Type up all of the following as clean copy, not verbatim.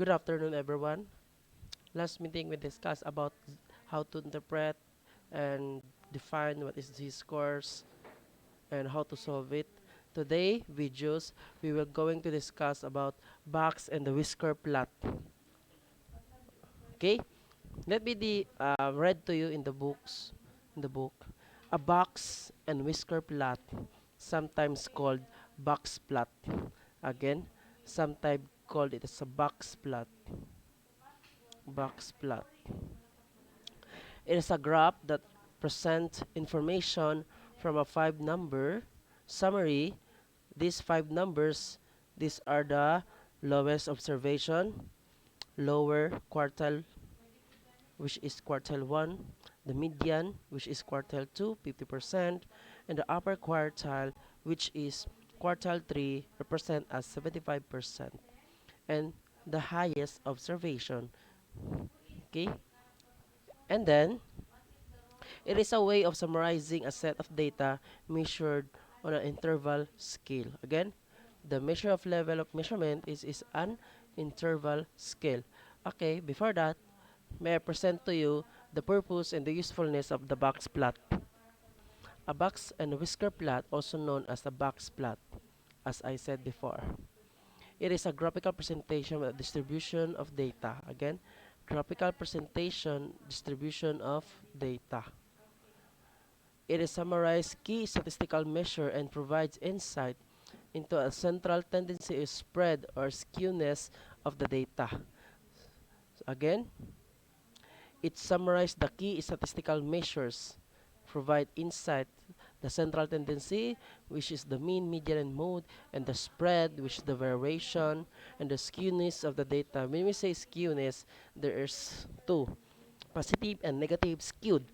Good afternoon, everyone. Last meeting we discussed about how to interpret and define what is Z-scores and how to solve it. Today, we will going to discuss about box and the whisker plot. Okay, let me read to you in the book. A box and whisker plot, sometimes called box plot. Again, sometimes called it as a box plot. Box plot. It is a graph that presents information from a five-number summary. These five numbers, these are the lowest observation, lower quartile, which is quartile 1, the median, which is quartile 2, 50%, and the upper quartile, which is quartile 3, represent as 75%, and the highest observation. Okay, and then it is a way of summarizing a set of data measured on an interval scale. Again, the measure of level of measurement is an interval scale. Okay, before that, may I present to you the purpose and the usefulness of the box plot. A box and whisker plot, also known as a box plot, as I said before. It is a graphical presentation of the distribution of data. Again, graphical presentation, distribution of data. It summarizes key statistical measure and provides insight into a central tendency of spread or skewness of the data. So again, it summarizes the key statistical measures, provide insight, the central tendency, which is the mean, median, and mode, and the spread, which is the variation, and the skewness of the data. When we say skewness, there is two, positive and negative skewed.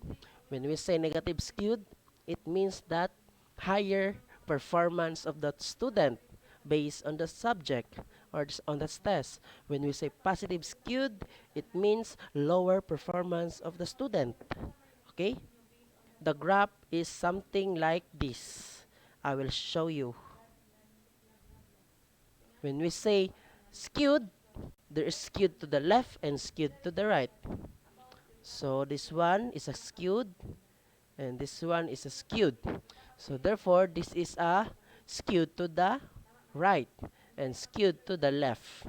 When we say negative skewed, it means that higher performance of the student based on the subject or on the test. When we say positive skewed, it means lower performance of the student. Okay? The graph is something like this. I will show you. When we say skewed, there is skewed to the left and skewed to the right. So this one is a skewed and this one is a skewed. So therefore, this is a skewed to the right and skewed to the left.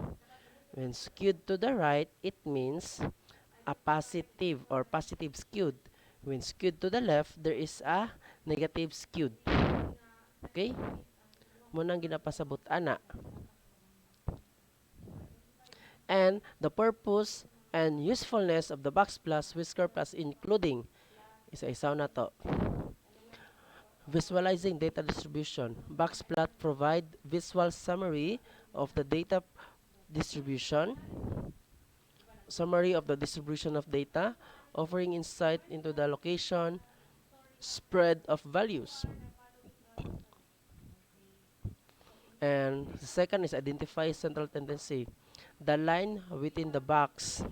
When skewed to the right, it means a positive or positive skewed. When skewed to the left, there is a negative skewed. Okay? Munang ginapasabot ana. And the purpose and usefulness of the box plus whisker plus including isa-isaw na to. Visualizing data distribution. Box plot provide visual summary of the data distribution. Summary of the distribution of data, offering insight into the location, spread of values. And the second is identify central tendency. The line within the box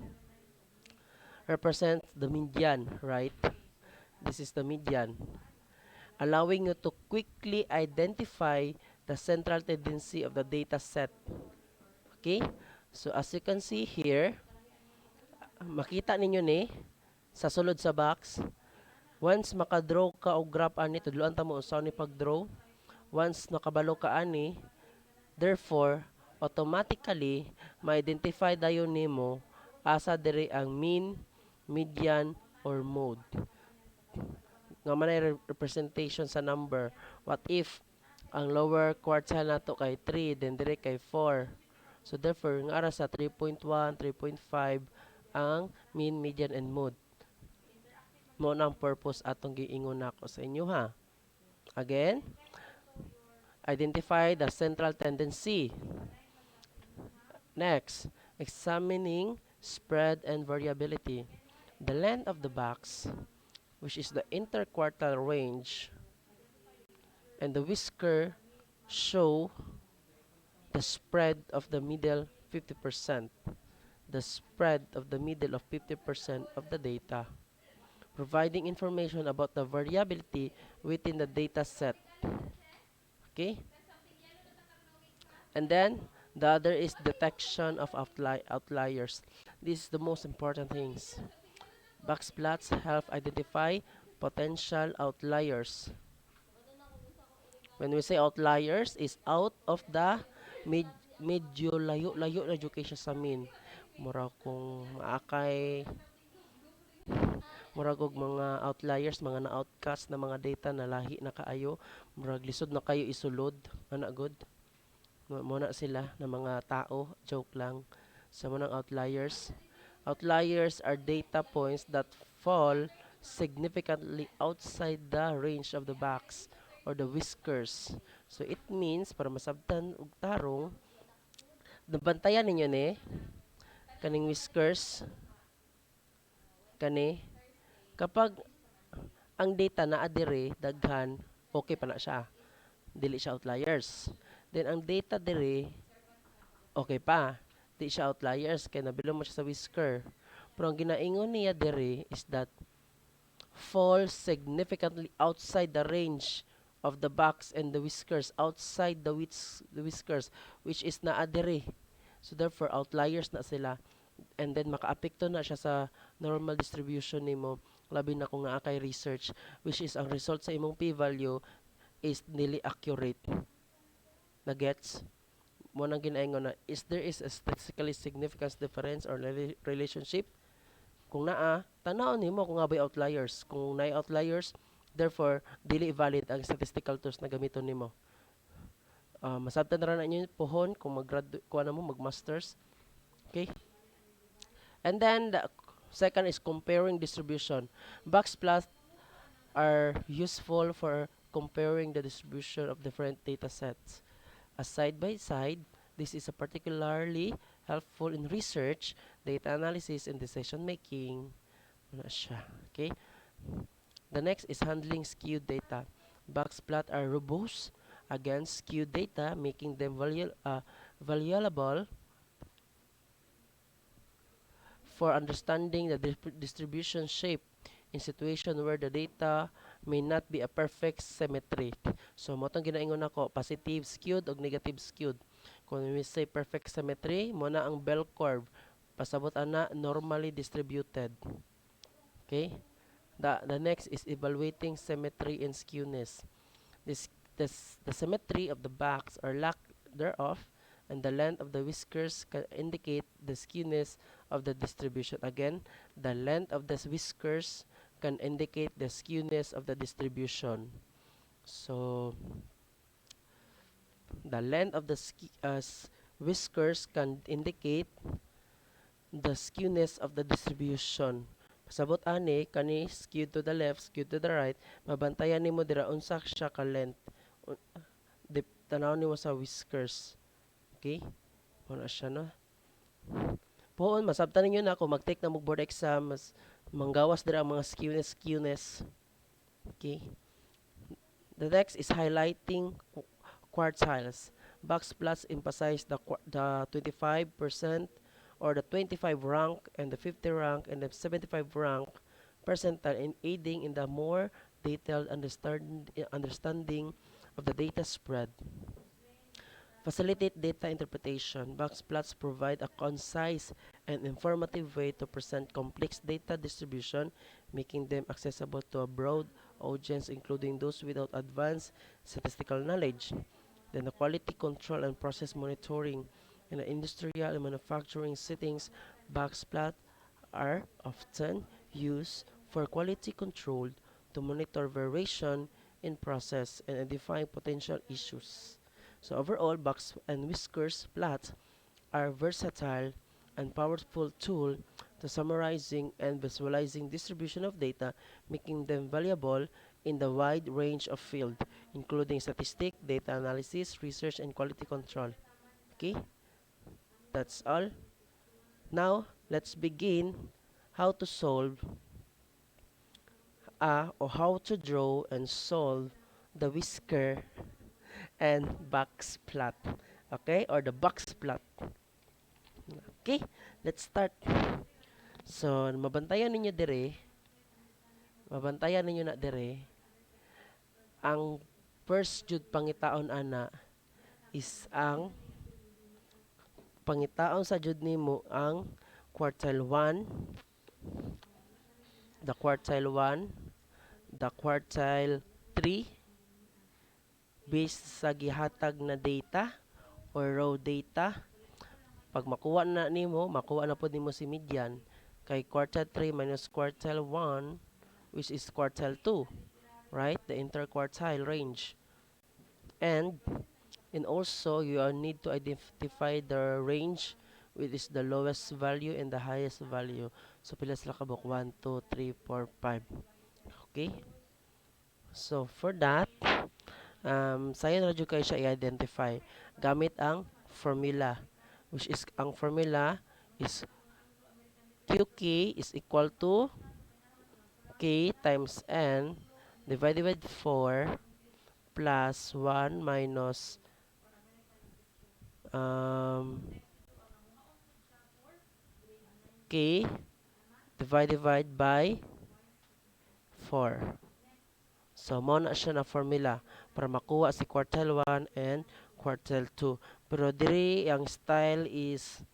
represents the median, right? This is the median, allowing you to quickly identify the central tendency of the data set. Okay? So as you can see here, makita ninyo ni sa sulod sa box, once makadraw ka og graph ani, tudloan ta mo usaw ni pagdraw. Once nakabalo ka ani, therefore, automatically, ma-identify dayon nimo asa diri ang mean, median, or mode. Nga manay representation sa number. What if ang lower quartile nato kay 3, then dire kay 4. So therefore, nga ara sa 3.1, 3.5 ang mean, median, and mode. Mo nang purpose atong giingon nako sa inyo ha. Again, identify the central tendency. Next, examining spread and variability. The length of the box, which is the interquartile range, and the whisker show the spread of the middle 50%. The spread of the middle of 50% of the data, providing information about the variability within the data set. Okay? And then, The other is detection of outliers. This is the most important things. Box plots help identify potential outliers. When we say outliers, is out of the med medyo layo-layo na education sa amin. Mura kung maakay, murag og mga outliers, mga na-outcast na mga data na lahi na kaayo, murag lisod na kayo isulod, ana good. Muna sila na mga tao, joke lang. Sa mga outliers. Outliers are data points that fall significantly outside the range of the box or the whiskers. So it means, para masabtan og tarong, nabantayan ninyo ni, kaning whiskers, kani, kapag ang data na adire, daghan, okay pa na siya. Dili siya outliers. Then ang data dire, okay pa. Di siya outliers, kaya nabilo mo siya sa whisker. Pero ang ginaingon niya dire is that falls significantly outside the range of the box and the whiskers, outside the whiskers, which is naa dire. So therefore, outliers na sila. And then makaapekto na siya sa normal distribution nimo, labi na kung naa kay research, which is ang result sa imong p-value is nearly accurate. Na gets? Mo nang ginaingon na is there is a statistically significant difference or relationship. Kung naa, tanaw nimo kung nga ba outliers. Kung naay outliers, therefore dili valid ang statistical tools na gamiton nimo. Masabtan ra na inyo pohon kung kuha na mo mag-masters. Okay? And then the second is comparing distribution. Box plots are useful for comparing the distribution of different data sets. As side by side, this is a particularly helpful in research, data analysis, and decision making. Ano siya? Okay? The next is handling skewed data. Box plots are robust against skewed data, making them valuable for understanding the distribution shape in situation where the data may not be a perfect symmetry. So, mo itong ginaingon ako, positive skewed o negative skewed. Kung we say perfect symmetry, mo na ang bell curve. Pasabot ana normally distributed. Okay? The next is evaluating symmetry and skewness. This, the symmetry of the box or lack thereof and the length of the whiskers can indicate the skewness of the distribution. Again, the length of the whiskers can indicate the skewness of the distribution. So, the length of the whiskers can indicate the skewness of the distribution. Pasabot ani, kani skewed to the left, skewed to the right, mabantayan nimo dira unsa siya ka length. Tanaw nimo sa whiskers. Okay? Muna siya no. Poon, masabtan ninyo na ako mag-take na board exam, mas manggawas dira ang mga skewness. Okay? The next is highlighting quartiles. Box plots emphasize the 25% or the 25 rank and the 50 rank and the 75 rank percentile in aiding in the more detailed understanding of the data spread. Facilitate data interpretation. Box plots provide a concise and informative way to present complex data distribution, making them accessible to a broad audience, including those without advanced statistical knowledge. Then the quality control and process monitoring. In the industrial and manufacturing settings, box plots are often used for quality control to monitor variation in process and identify potential issues. So overall, box and whiskers plots are versatile and powerful tool to summarizing and visualizing distribution of data, making them valuable in the wide range of field, including statistics, data analysis, research, and quality control. Okay, that's all. Now, let's begin how to solve or how to draw and solve the whisker and box plot. Okay, or the box plot. Okay, let's start. So, mabantayan ninyo na dire, ang first jud pangitaon ana is ang pangitaon sa jud nimo ang quartile 1, the quartile 1, the quartile 3 based sa gihatag na data or raw data. Pag makuha na nimo, makuha na pod nimo si median kay quartile 3 minus quartile 1 which is quartile 2, right? The interquartile range. And also you need to identify the range which is the lowest value and the highest value. So pila sila kabuk 1 2 3 4 5. Okay? So for that, sayo na jud kayo siya i-identify gamit ang formula, which is ang formula is QK is equal to K times N divided by 4 plus 1 minus um, K divided by 4. So, mo na siya na formula para makuha si quartile 1 and quartile 2. Pero diri ang style is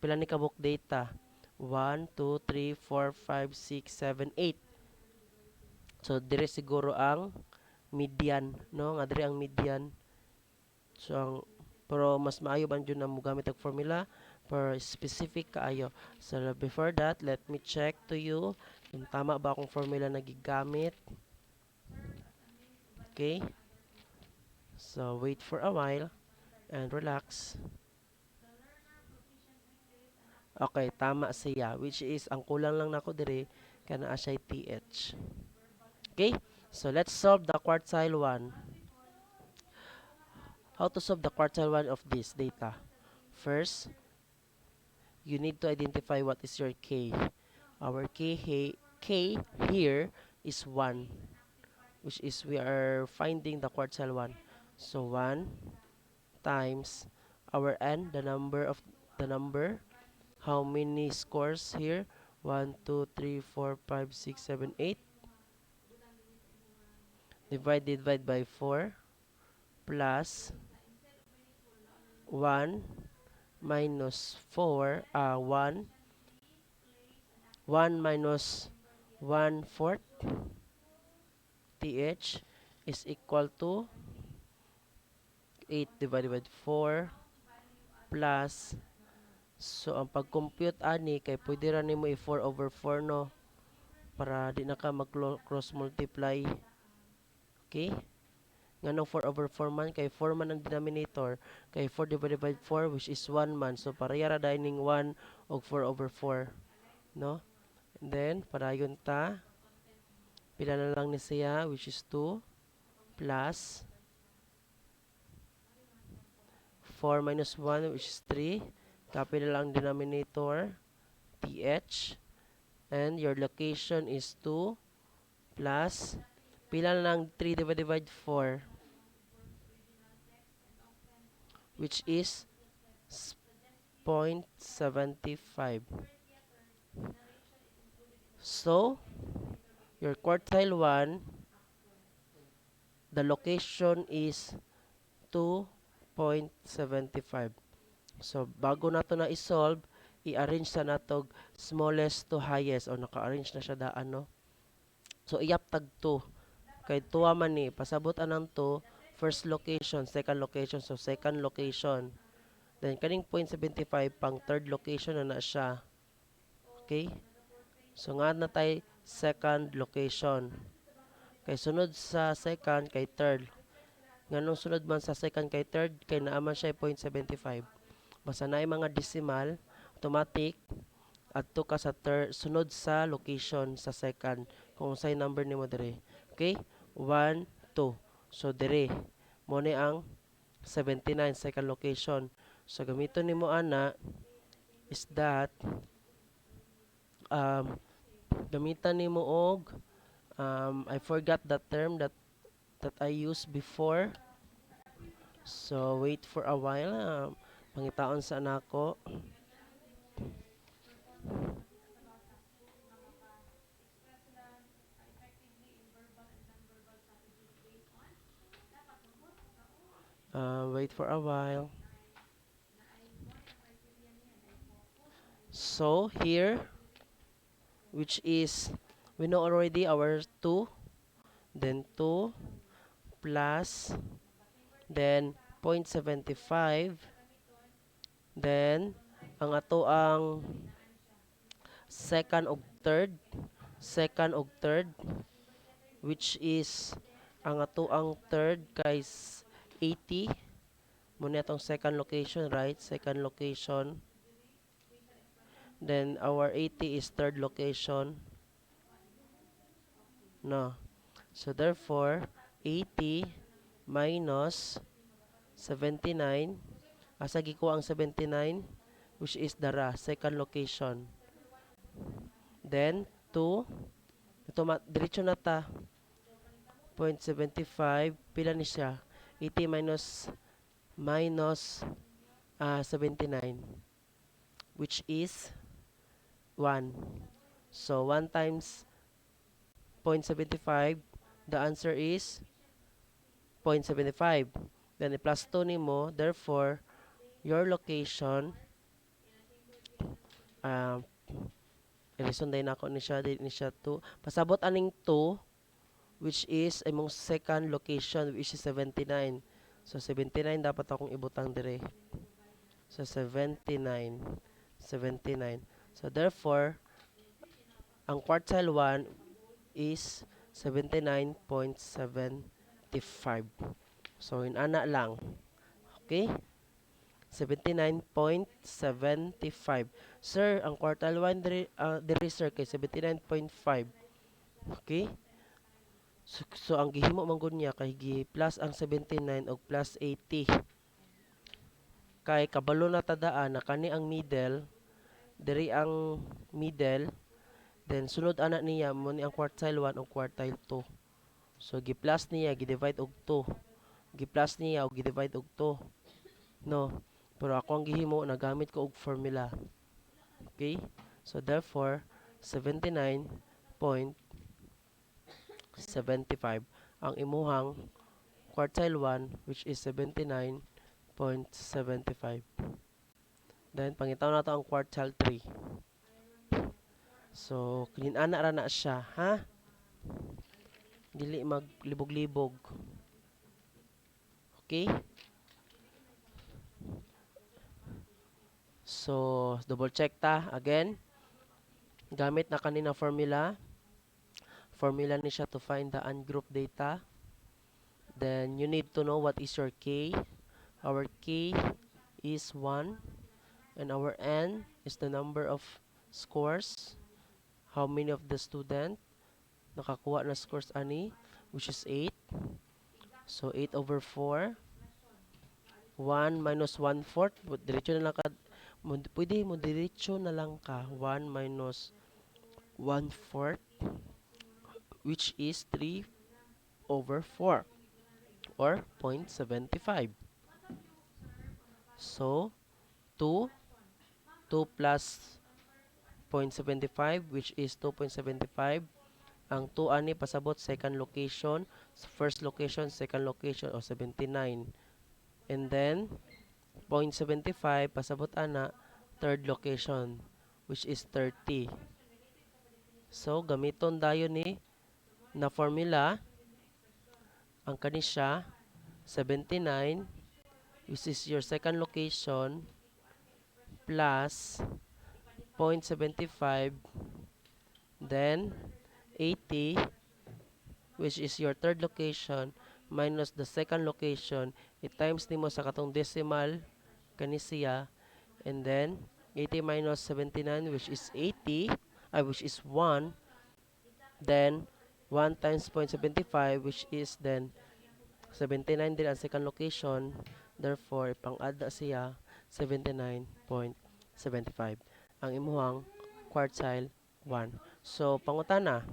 pila ni kabuk data? 1, 2, 3, 4, 5, 6, 7, 8. So, diri siguro ang median, no? Nga diri ang median. So, pero mas maayo man dyan na mo gamit ang formula for specific kaayo. So, before that, let me check to you kung tama ba akong formula na gigamit. Okay? So, wait for a while and relax. Okay, tama siya. Which is, ang kulang lang nako dire, kana siya TH. Okay? So, let's solve the quartile 1. How to solve the quartile 1 of this data? First, you need to identify what is your K. Our K here is 1, which is we are finding the quartile 1. So 1 times our N, the number. How many scores here? 1, 2, 3, 4, 5, 6, 7, 8. Divide by 4 plus 1 minus 4, 1 minus 1/4 th is equal to 8 divided by 4 plus, so ang pag-compute ani kay pwede ra nimo i 4 over 4 no, para di na ka mag cross multiply. Okay, nganong 4 over 4 man kay 4 man ang denominator, kay 4 divided by 4 which is 1 man, so pareha ra dining 1 og 4 over 4 no. And then padayon ta, pila na lang ni siya which is 2 plus 4 minus 1 which is 3. Copy na lang denominator, th. And your location is 2 plus, pila na lang 3 divided by 4 which is 0.75. So, your quartile 1, the location is 2.75. So, bago nato na i-solve, i-arrange sa natog smallest to highest, o naka-arrange na siya daan, no? So, iyap tag 2. Kay tuwa man ni, pasabot anang 2, first location, second location, so second location. Then, kaning 0.75, pang third location na siya. Okay? So, nga na tayo second location. Kay sunod sa second, kay third. Nganong sunod man sa second kay third, kay naaman siya 0.75. Basta na mga decimal, automatic, adto ka sa third, sunod sa location sa second, kung say number nimo dire. Okay? 1, 2. So, dire. Mo ni ang 79, second location. So, gamiton nimo ana, is that, gamitan nimo og, I forgot the term that I used before. So, wait for a while. Pangitaon sa nako. Wait for a while. So here, which is, we know already our 2, then 2 plus, then 0.75, then ang ato ang second og third, second og third, which is ang ato ang third kay 80. Muna itong second location, right? Second location. Then our 80 is third location. No. So therefore, 80 minus 79. Asa giko ang 79? Which is dara, second location. Then, 2. Ito, diretso na ta. 0.75. Pila ni siya? 80 minus 79. Which is 1. So, 1 times 0.75. The answer is 0.75. Then, plus 2 ni mo. Therefore, your location, uh, i-reason din ako ni siya, ni siya 2. Pasabot aning 2, which is imong second location, which is 79. So, 79 dapat akong ibutang dire. So, 79. 79. So, therefore, ang quartile 1 is 79.75. So, inana lang. Okay? 79.75. Sir, ang quartile 1 diri sir kay 79.5. Okay? So ang gihimo man gud niya kay gi plus ang 79 og plus 80. Kay kabalo na tadaan na kani ang middle, diri ang middle, then sunod ana niya mo ni ang quartile 1 og quartile 2. So gi plus niya gi divide og 2. Gi plus niya og gi divide og 2. No. Pero ako ang gihimo nagamit ko og formula. Okay? So therefore 79.75 ang imuhang quartile 1 which is 79.75. Then pangitaw na to ang quartile 3. So kininana ra na siya, ha? Dili maglibog-libog. Okay? So double check ta again. Gamit na kanina formula. Formula ni siya to find the ungrouped data. Then you need to know what is your K. Our K is 1 and our N is the number of scores. How many of the student nakakuha na scores ani, which is 8. So 8 over 4. 1 minus 1/4. Diretso na lang ka. Pwede mo diretso na lang ka. 1 minus 1/4 which is 3 over 4 or 0.75. So 2 plus 0.75 which is 2.75. Ang 2 ani pasabot second location, first location, second location o 79. And then 0.75 pasabot ana third location which is 30. So gamiton dayon ni na formula ang kanisya 79 which is your second location plus 0.75 then 80 which is your third location minus the second location, i-times nimo sa katong decimal kanisiya, and then 80 minus 79 which is 80, which is 1, then 1 times 0.75 which is then 79 din ang second location, therefore ipang-add na siya 79.75 ang imuhang quartile 1. So pangutana,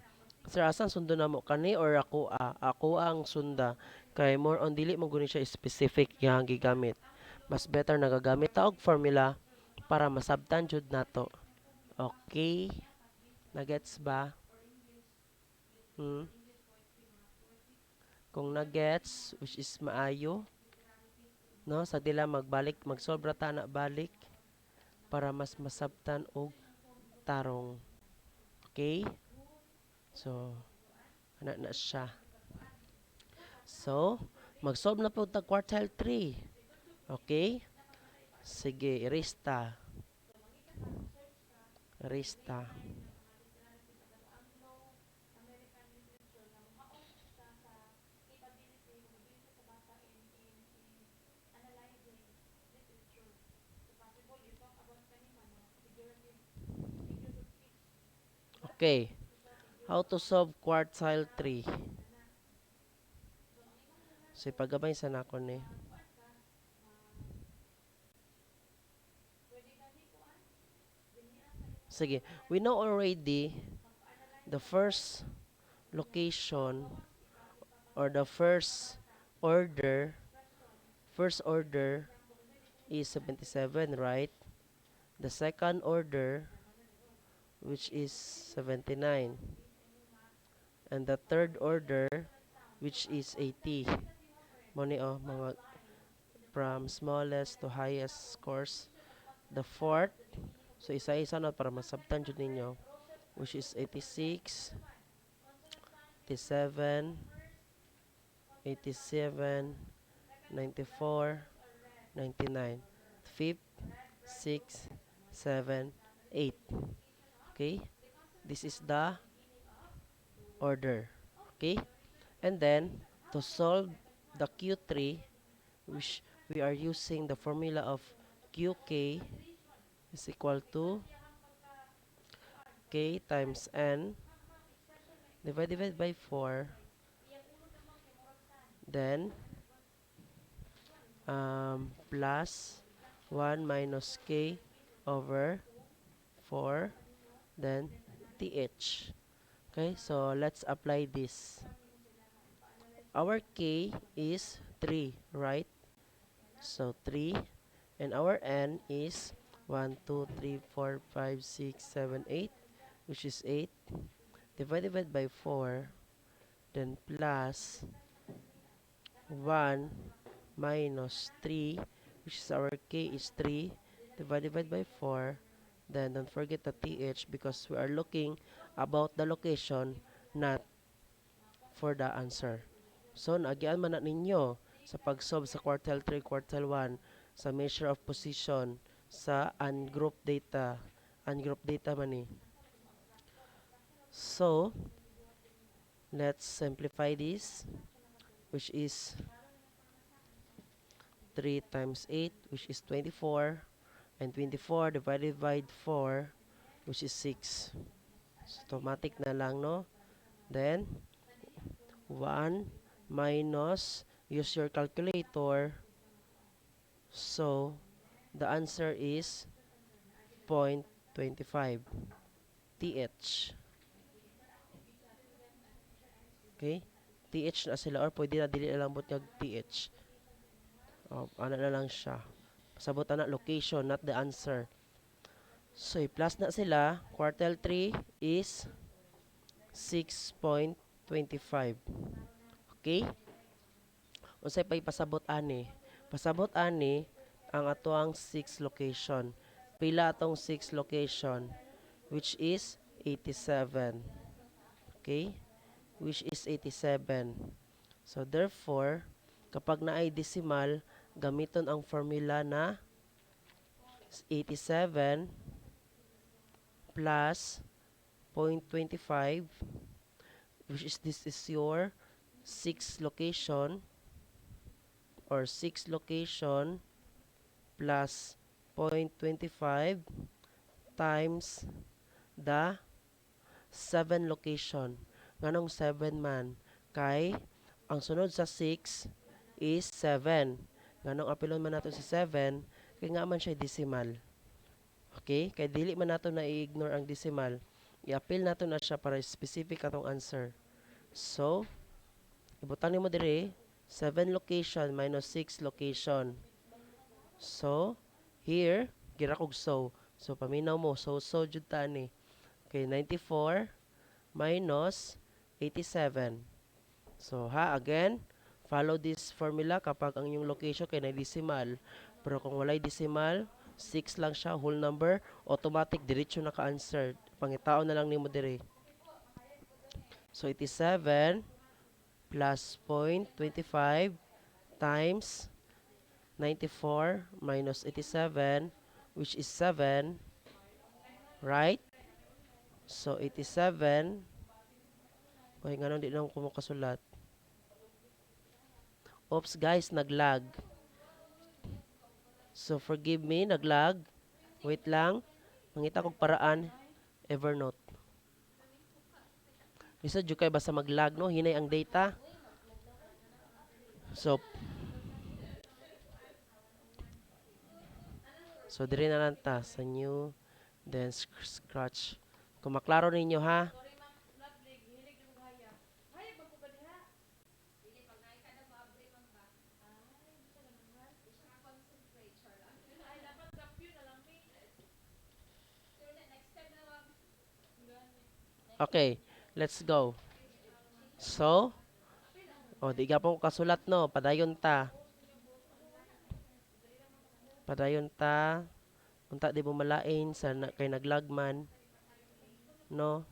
sir, asan sundo na mo kani or ako ako ang sunda kay more on dili mo guni siya specific yang gigamit. Mas better nagagamit ta og formula para masabtan jud nato. Okay? Nagets ba? Hmm? Kung nagets, which is maayo, no? Sa dila magbalik, magsobra ta na balik. para mas masabtan og tarong. Okay? So, na siya. So, mag-solve na po tag quartile 3. Okay? Sige, erista. Erista. Okay. How to solve quartile 3? So, pagabay sa nako ni. Sige, we know already the location or the first order is 77, right? The second order, which is 79. And the third order, which is 80. Moni mga from smallest to highest scores. The fourth, so isa-isa na para masabtan dyan ninyo, which is 86, 87, 87, 94, 99. Fifth, 6, 7, 8. Okay? This is the order. Okay? And then, to solve the Q3, which we are using the formula of QK is equal to K times N divided by 4, then plus 1 minus K over 4, then TH. Okay, so let's apply this. Our K is 3, right? So 3, and our N is 1, 2, 3, 4, 5, 6, 7, 8, which is 8, divided by 4, then plus 1 minus 3, which is our K is 3, divided by 4, then don't forget the TH because we are looking about the location, not for the answer. So, naagian man na ninyo sa pag-solve sa quartile 3, quartile 1, sa measure of position, sa ungrouped data. Ungrouped data man ni. So, let's simplify this, which is 3 times 8, which is 24, and 24 divided by 4, which is 6. So, automatic na lang, no? Then, 1 minus, use your calculator. So, the answer is 0.25 TH. Okay? TH na sila or pwede na dili na lang yung TH. Ano na lang siya. Pasabot na location, not the answer. So, i-plus na sila. Quartile 3 is 6.25. Okay? Unsay pa ipasabot ani? Pasabot ani ang atoang 6 location. Pila atong 6 location? Which is 87. Okay? Which is 87. So, therefore, kapag naay decimal, gamiton ang formula na 87 plus 0.25, which is this is your 6 location or 6 location plus 0.25 times the 7 location. Nganong 7 man? Kay ang sunod sa 6 is 7. Nganong apilon man nato si 7? Kay nga man siya decimal. Okay? Kay dili man nato na i-ignore ang decimal. I-appeal nato na siya para specific atong answer. So, ibutan nimo dire 7 location minus 6 location. So, here, gira kog so. So, paminaw mo. So jud ta ni. Okay, 94 minus 87. So, again, follow this formula kapag ang inyong location kay na decimal. Pero kung walay decimal, 6 lang siya, whole number, automatic diretso na ka-answer. Pangitao na lang nimo dire. So 87 plus 0.25 times 94 minus 87, which is 7, right? So 87, okay, nga nung di na ako makasulat. Oops guys, naglag. So forgive me, naglag. Wait lang. Mangita kong paraan. Evernote. Bisa jud kay basta maglag no, hinay ang data. So dire na lang ta sa new then scratch. Kung maklaro ninyo ha. Okay, let's go. So, di ka po kasulat no, padayon ta. Padayon ta. Unta di mo malain sa kay naglagman. No?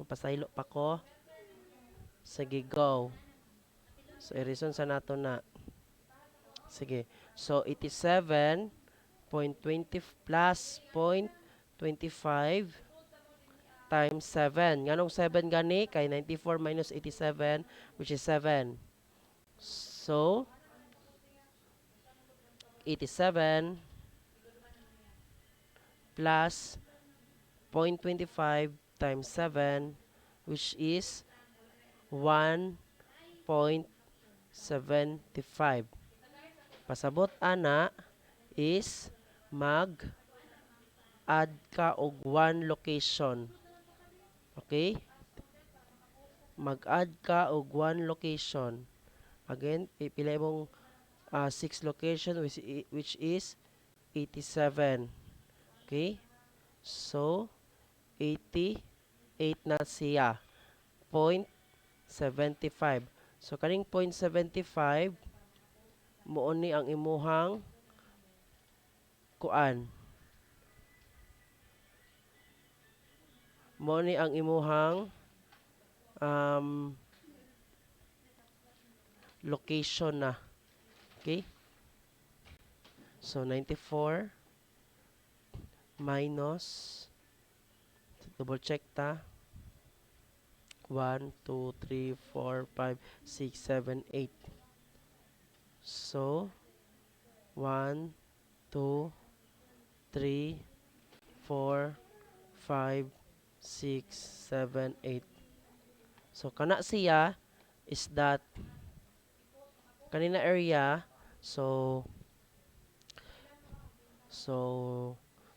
Mapasaylo pa ko. Sige, go. So, i-reason sa nato na. Sige. So, 87.20 plus 0.25 times 7. Nganong 7 gani? Kay 94 minus 87, which is 7. So, 87 plus 0.25 times 7, which is 1.75. Pasabot ana is mag-add ka og 1 location. Okay? Mag-add ka og 1 location. Again, pipili mong 6 location which is 87. Okay? So, 88 na siya. 0.75. So, kaning 0.75, muuni ang imuhang kuan. Muuni ang imuhang location na. Okay? So, 94 minus, double check ta, 1, 2, 3, 4, 5, 6, 7, 8. So, 1, 2, 3, 4, 5, 6, 7, 8. So, kana siya is that kanina area, so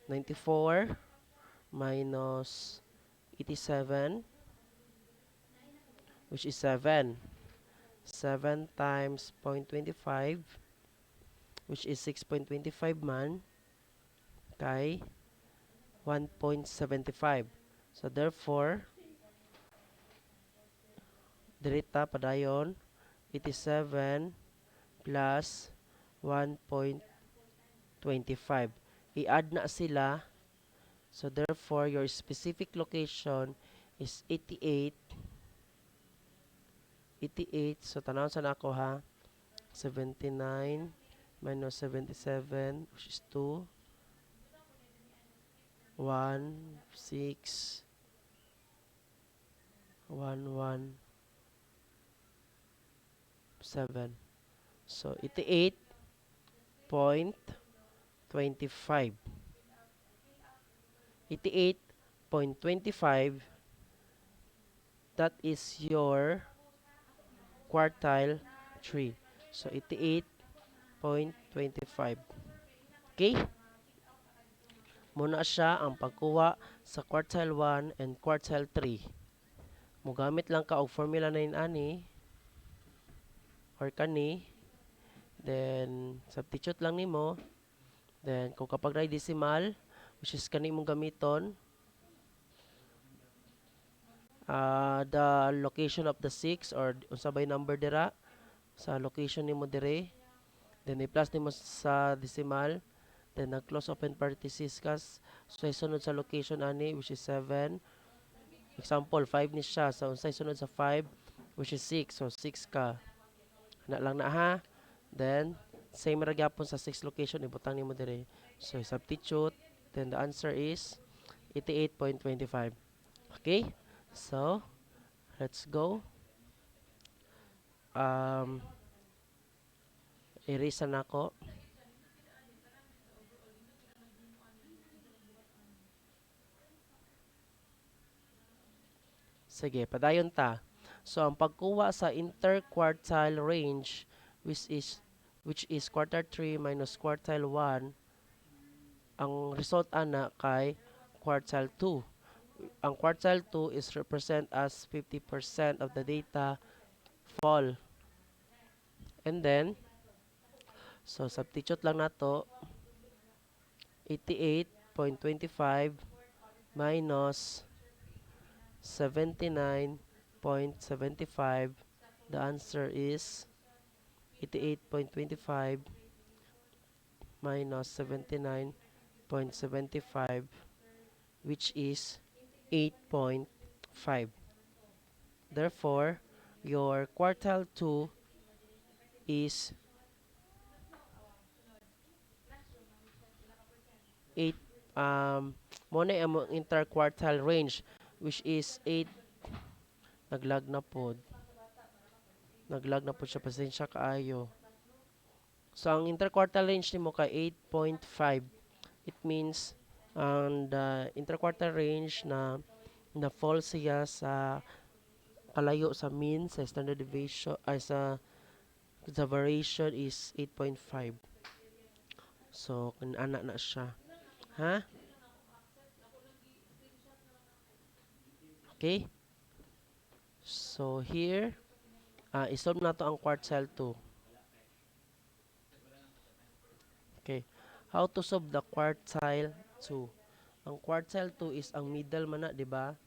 94 minus 87, which is 7. 7 times 0.25, which is 6.25 man, kay 1.75. So, therefore, dirita padayon, 87 plus 1.25. I-add na sila. So, therefore, your specific location is 88. 88. So, tanawon sa nako ha. 79 minus 77, which is 2. 1, 6, 1, 1, 7. So, 88.25. 88.25, that is your quartile 3. So, 88.25. Okay? Muna siya ang pagkuha sa quartile 1 and quartile 3. Mugamit lang ka og formula 9 ani or kani. Then, substitute lang nimo. Then, kung kapag na decimal, which is kani mong gamiton, the location of the 6 or unsabay number dira sa location nimo dire, then i-plus nimo sa decimal, Then nag-close open parenthesis ka. So isunod sa location ani which is 7. Example 5 ni siya. So unsay sunod sa 5 which is 6. So 6 ka. Na lang na ha. Then same ra gyapon sa 6 location ibutang nimo dire. So substitute. Then the answer is 88.25. Okay? So let's go. Um erase na ako. Sige, padayon ta. So ang pagkuha sa interquartile range which is quartile 3 minus quartile 1, ang result ana kay quartile 2. Ang quartile 2 is represent as 50% of the data fall. And then so substitute lang nato 88.25 minus 79.75. The answer is 88.25 minus 79.75, which is 8.5. Therefore, your quartile 2 is 8, mo na ang interquartile range which is 8. Naglag na pod. Naglag na pod siya, pasensya kaayo. So ang interquartile range nimo kay 8.5. It means ang the interquartile range na fall siya sa kalayo sa mean sa standard deviation ay sa variation is 8.5. So ana na siya. Ha? Okay? So here, isolve na to ang quartile 2. Okay. How to solve the quartile 2? Ang quartile 2 is ang middle man na, di ba?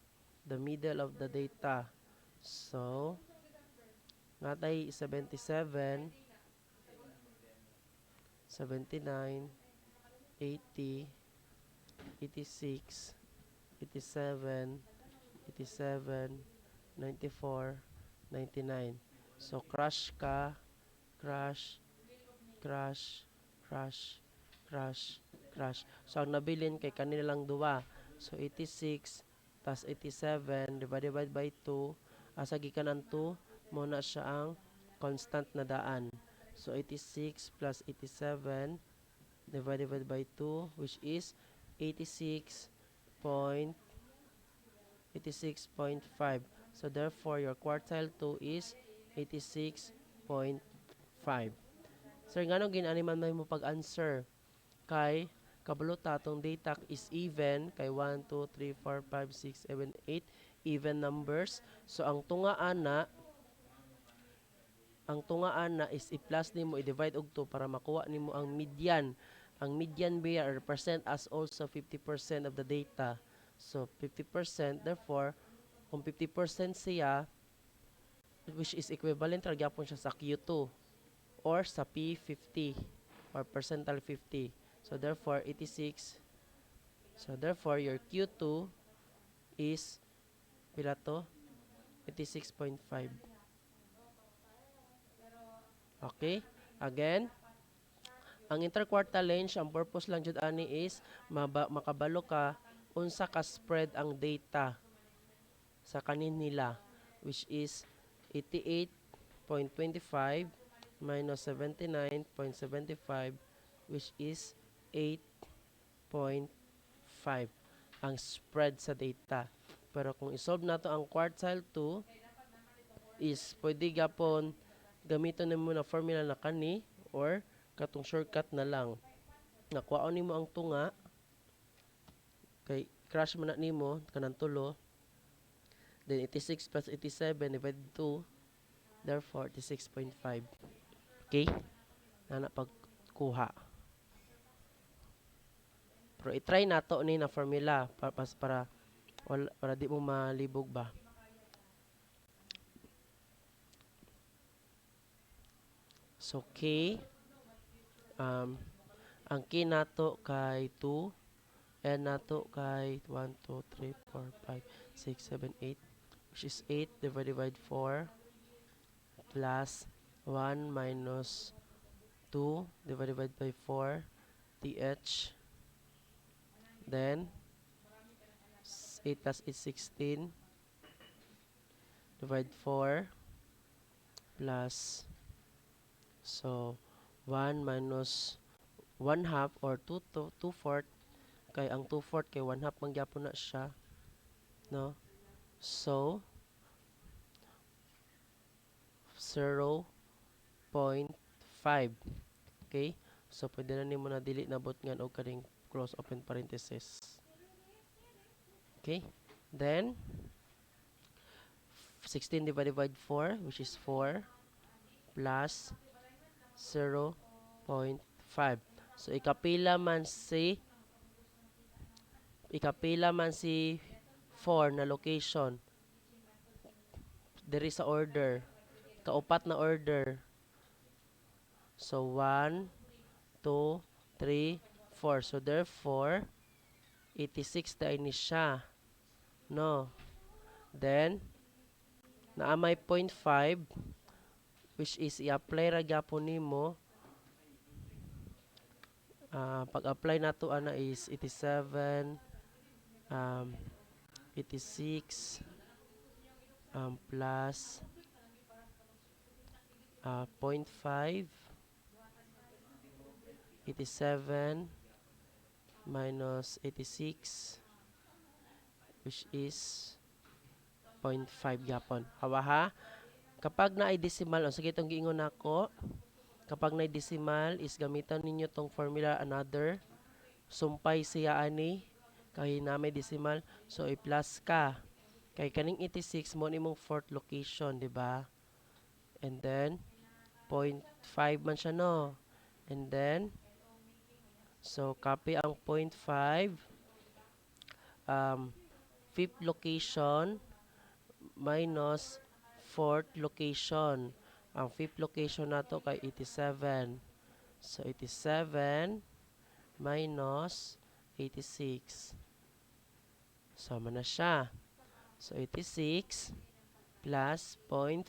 The middle of the data. So, natay 77, 79, 80, 86, 87, 87, 94, 99. So, crush ka, crush, crush, crush, crush, crush. So, ang nabilin kay kanila lang duwa. So, 86 plus 87 divided by 2. Asa gikan ang 2, muna siya ang constant na daan. So, 86 plus 87 divided by 2, which is 86.5. So, therefore, your quartile 2 is 86.5. Sir, ngano ginaniman mo pag-answer? Kay kabalo tatong data is even kay 1, 2, 3, 4, 5, 6, 7, 8 even numbers. So ang tungaan na is i-plus nimo i-divide og 2 para makuha nimo ang median. Ang median bear represent as also 50% of the data. So 50%, therefore kung 50% siya, which is equivalent ra gyapon siya sa Q2 or sa P50 or percentile 50. So therefore 86. So therefore your Q2 is pila to? 86.5. Okay? Again, ang interquartile range, ang purpose lang jud ani is makabalo ka unsa ka spread ang data sa kanin nila, which is 88.25 minus 79.75, which is 8.5 ang spread sa data. Pero kung isolve nato ang quartile 2 is pwede gapon gamiton nimo na formula na kani or katong shortcut na lang. Nakuha nimo ang tunga kay crush man na nimo kanang tulo. Then 86 plus 87 divided 2, therefore 86.5. Okay? Na pagkuha. Pero i-try nato ni na formula para di mo malibog ba. So, okay. Ang key nato kay 2, n nato kay 1, 2, 3, 4, 5, 6, 7, 8, which is 8 divided by 4 plus 1 minus 2 divided by 4 th, then 8 plus 8 16 divide 4 plus, so 1 minus 1 half or 2 to 2 fourth, kay ang 2 fourth kay 1 half mangyapon na siya, no? So 0.5. Okay, so pwede na nimo na dili na butngan og kaning close open parenthesis. Okay, then 16 divided by 4, which is 4 plus 0.5. So ikapila man si 4 na location diri sa order, kaupat na order. So 1, 2, 3, 4. So therefore 86 na ini siya, no? Then naamay 0.5, which is i-apply ra gyapon nimo. Pag-apply nato ana is 87, 86, plus 0.5, 87 minus 86, which is 0.5 gyapon. Hawa ha? Kapag na ay decimal, sige itong giingon nako. Kapag na ay decimal is gamitan ninyo tong formula another. Sumpay siya ani kay na may decimal, so i-plus ka. Kay kaning 86 mo nimong fourth location, di ba? And then 0.5 man siya, no? And then so copy ang 0.5, fifth location minus fourth location. Ang fifth location nato kay 87. So 87 minus 86. Sama na siya. So 86 plus 0.5,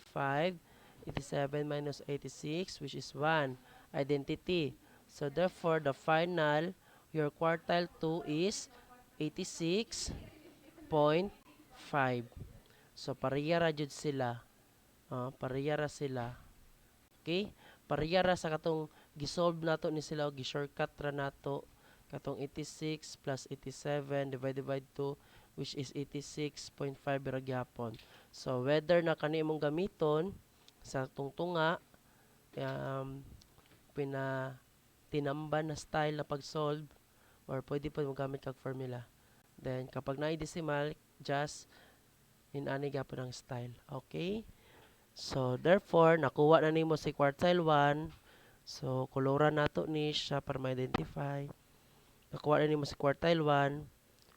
87 minus 86, which is 1. Identity. So therefore, the final, your quartile 2 is 86.5. So pareha ra jud sila. Pareha ra sila. Okay? Pareha ra sa katong gisolve nato ni sila o gi-shortcut ra nato katong 86 plus 87 divided by 2, which is 86.5 ra gyapon. So whether na kani imong gamiton sa tungtunga, tinamban na style na pag-solve, or pwede pa mo gamit kag formula. Then kapag naay decimal, just inani gyapon ang style. Okay? So therefore nakuha na nimo si quartile 1. So koloran nato ni siya para ma-identify. Nakuha na nimo si quartile 1,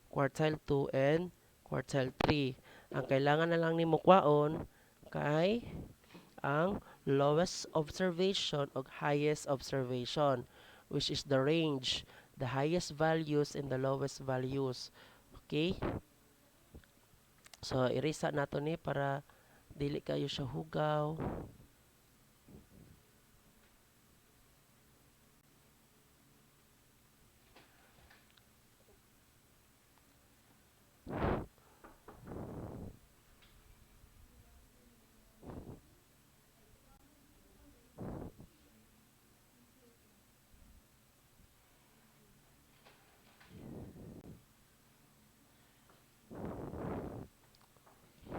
quartile 2, and quartile 3. Ang kailangan na lang nimo kwaon kay ang lowest observation o highest observation, which is the range, the highest values and the lowest values. Okay? So irisa nato ni para dili kayo siya hugaw.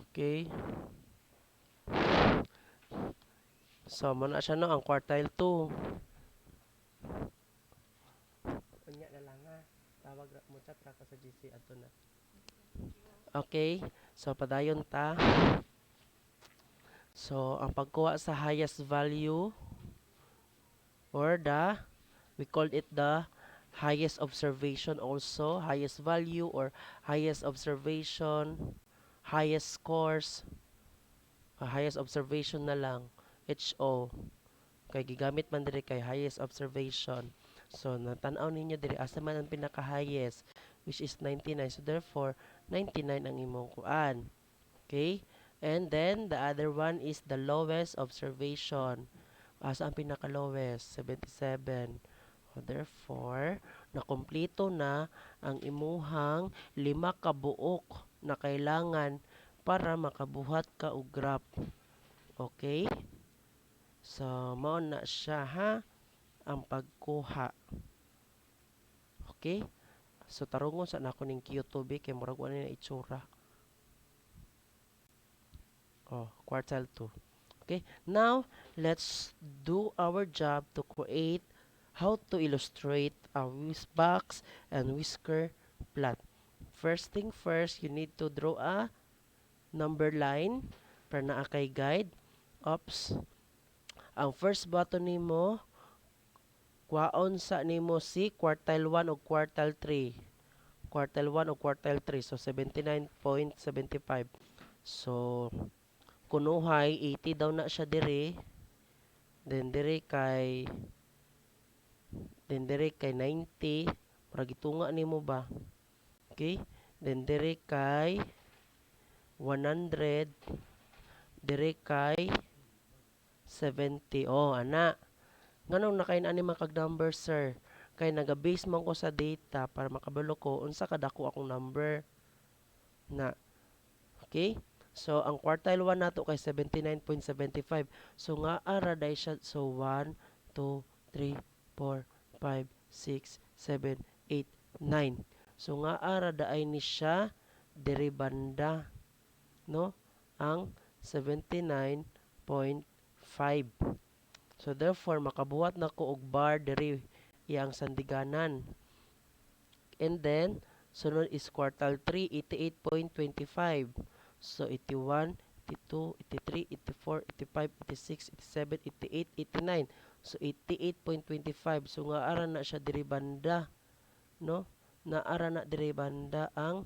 Okay? So mo na siya, no, ang quartile 2. Unya na lang ha. Tawag mo chat ra ka sa GC ato na. Okay? So padayon ta. So ang pagkuha sa highest value, or we called it the highest observation also, highest value or highest observation, highest scores, highest observation na lang, HO. Kay gigamit man diri kay highest observation. So natanaw ninyo diri asa man ang pinaka-highest which is 99. So therefore 99 ang imong kuan. Okay? And then the other one is the lowest observation. Asa ang pinaka-lowest? 77. So, therefore, nakumpleto na ang imuhang 5 ka buok na kailangan para makabuhat ka og graph. Okay? So, mao na siya ha ang pagkuha. Okay? So, tarungon sa nako ning Q2B kay murag wala na itsura. Oh, quartile 2. Okay? Now, let's do our job to create how to illustrate a box and whisker plot. First thing first, you need to draw a number line para naa kay guide. Oops. Ang first button nimo, kwaon sa nimo si quartile 1 o quartile 3. Quartile 1 o quartile 3. So, 79.75. So, kunuhay, 80 daw na siya dire. Then, dire kay 90. Para gitunga nimo ba? Okay? Then, dire kay 100. Dire kay 70. Oh, ana. Nganong nakain ani kag number, sir? Kay naga-base man ko sa data para makabalo ko unsa kadako akong number na. Okay? So, ang quartile 1 nato kay 79.75. So, nga ara day siya. So, 1, 2, 3, 4, 5, 6, 7, 8, 9. So, nga ara daay ni siya diri banda. No? Ang 79.5. So, therefore, makabuhat na ko og bar diri iyang sandiganan. And then, sunod is quartile 3, 88.25. So, 81, 82, 83, 84, 85, 86, 87, 88, 89. So, 88.25. So, nga ara na siya diri banda. No? Naara na diri banda ang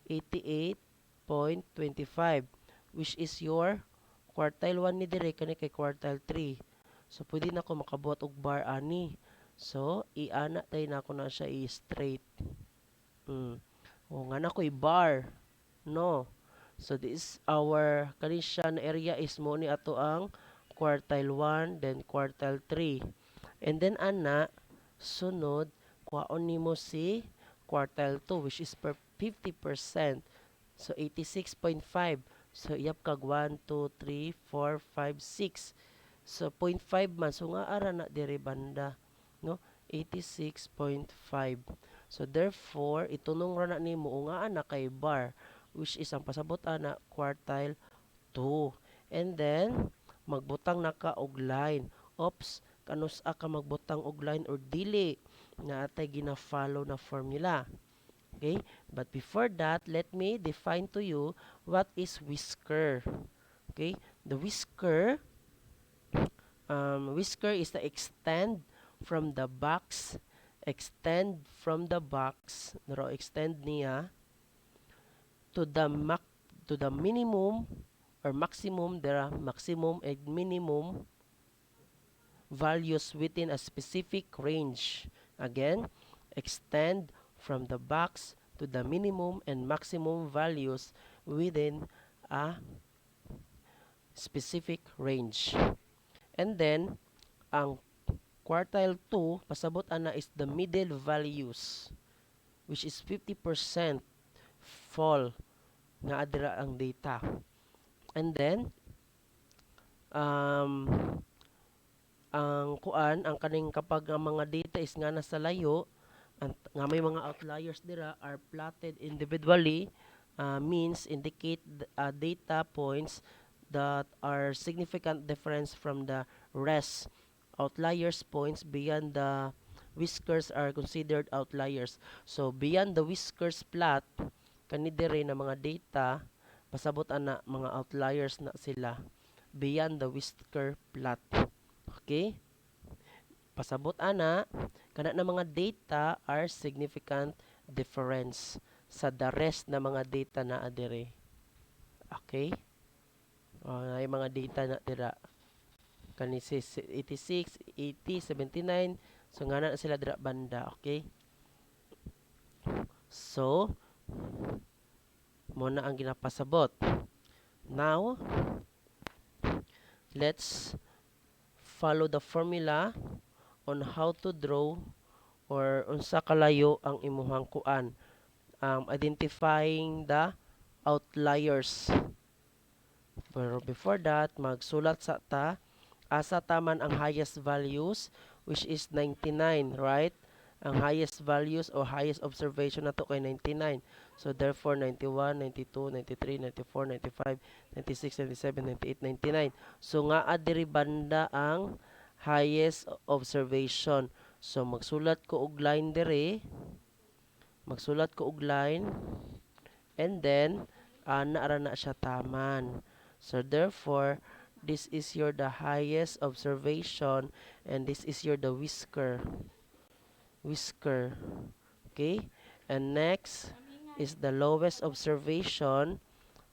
88.25, which is your quartile 1 ni dire kani kay quartile 3. So pwede na ko makabuhat og bar ani. So iana tay na ko na siya i-straight. O nga na ko i-bar. No. So this our kani siya na area is mo ni ato ang quartile 1 then quartile 3. And then ana sunod kuhaon nimo si quartile 2 which is per 50%. So 86.5. So, iyap kag 1, 2, 3, 4, 5, 6. So, 0.5 man. So, nga ara na diri banda. No? 86.5. So, therefore, itunong ra na ni mo nga ana kay bar. Which is, ang pasabot ana, quartile 2. And then, magbutang na ka og line. Oops, kanus ka magbutang og line or dili. Na atay gina-follow na formula. Okay, but before that, let me define to you what is whisker. Okay, the whisker is the extend from the box, extend niya to the minimum or maximum, there are maximum and minimum values within a specific range. Again, extend from the box to the minimum and maximum values within a specific range. And then, ang quartile 2, pasabot ana is the middle values, which is 50% fall nga adira ang data. And then, um, ang kaning kapag ang mga data is nga nasa layo, nga may mga outliers dira are plotted individually, means indicate data points that are significant difference from the rest. Outliers points beyond the whiskers are considered outliers. So beyond the whiskers plot, kani dire na mga data pasabot ana mga outliers na sila beyond the whisker plot. Okay? Pasabot ana kana na mga data are significant difference sa the rest na mga data na adire. Okay? Ay mga data na dira. Kani si 86, 80, 79. So nga na sila dira banda, okay? So, mo na ang ginapasabot. Now, let's follow the formula on how to draw or unsa kalayo ang imuhang kuan. Identifying the outliers. Pero before that, magsulat sa ta asa taman ang highest values which is 99, right? Ang highest values o highest observation nato kay 99. So therefore 91, 92, 93, 94, 95, 96, 97, 98, 99. So nga adiri banda ang highest observation. So magsulat ko og line dire. Magsulat ko og line and then naara na siya taman. So therefore this is your the highest observation and this is your the whisker, okay, and next is the lowest observation.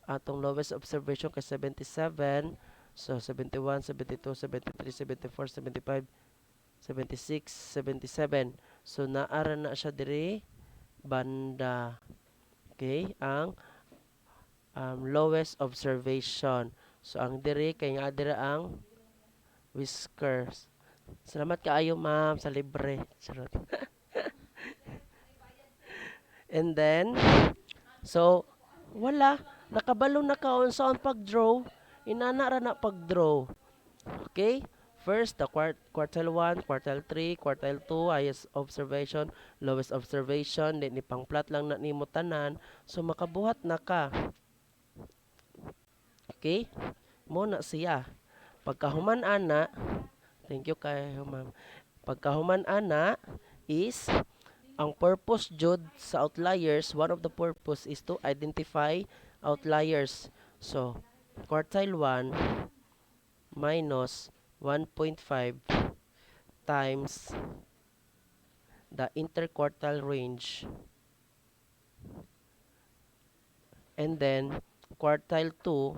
Atong lowest observation kay 77. So 71, 72, 73, 74, 75, 76, 77. So naara na siya diri banda, okay, ang lowest observation. So ang diri kay nga diri ang whiskers. Salamat kaayo ma'am sa libre. Charot. And then, so, wala. Nakabalo na kaon sa ang pag-draw. Inana ra na pag-draw. Okay? First, the quartile 1, quartile 3, quartile 2, highest observation, lowest observation. Then, ipang-plot lang na nimo tanan. So, makabuhat na ka. Okay? Mo na siya. Pagkahuman ana, thank you kayo ma'am. Pagkahuman ana is ang purpose jud sa outliers, one of the purpose is to identify outliers. So, quartile 1 minus 1.5 times the interquartile range. And then, quartile 2,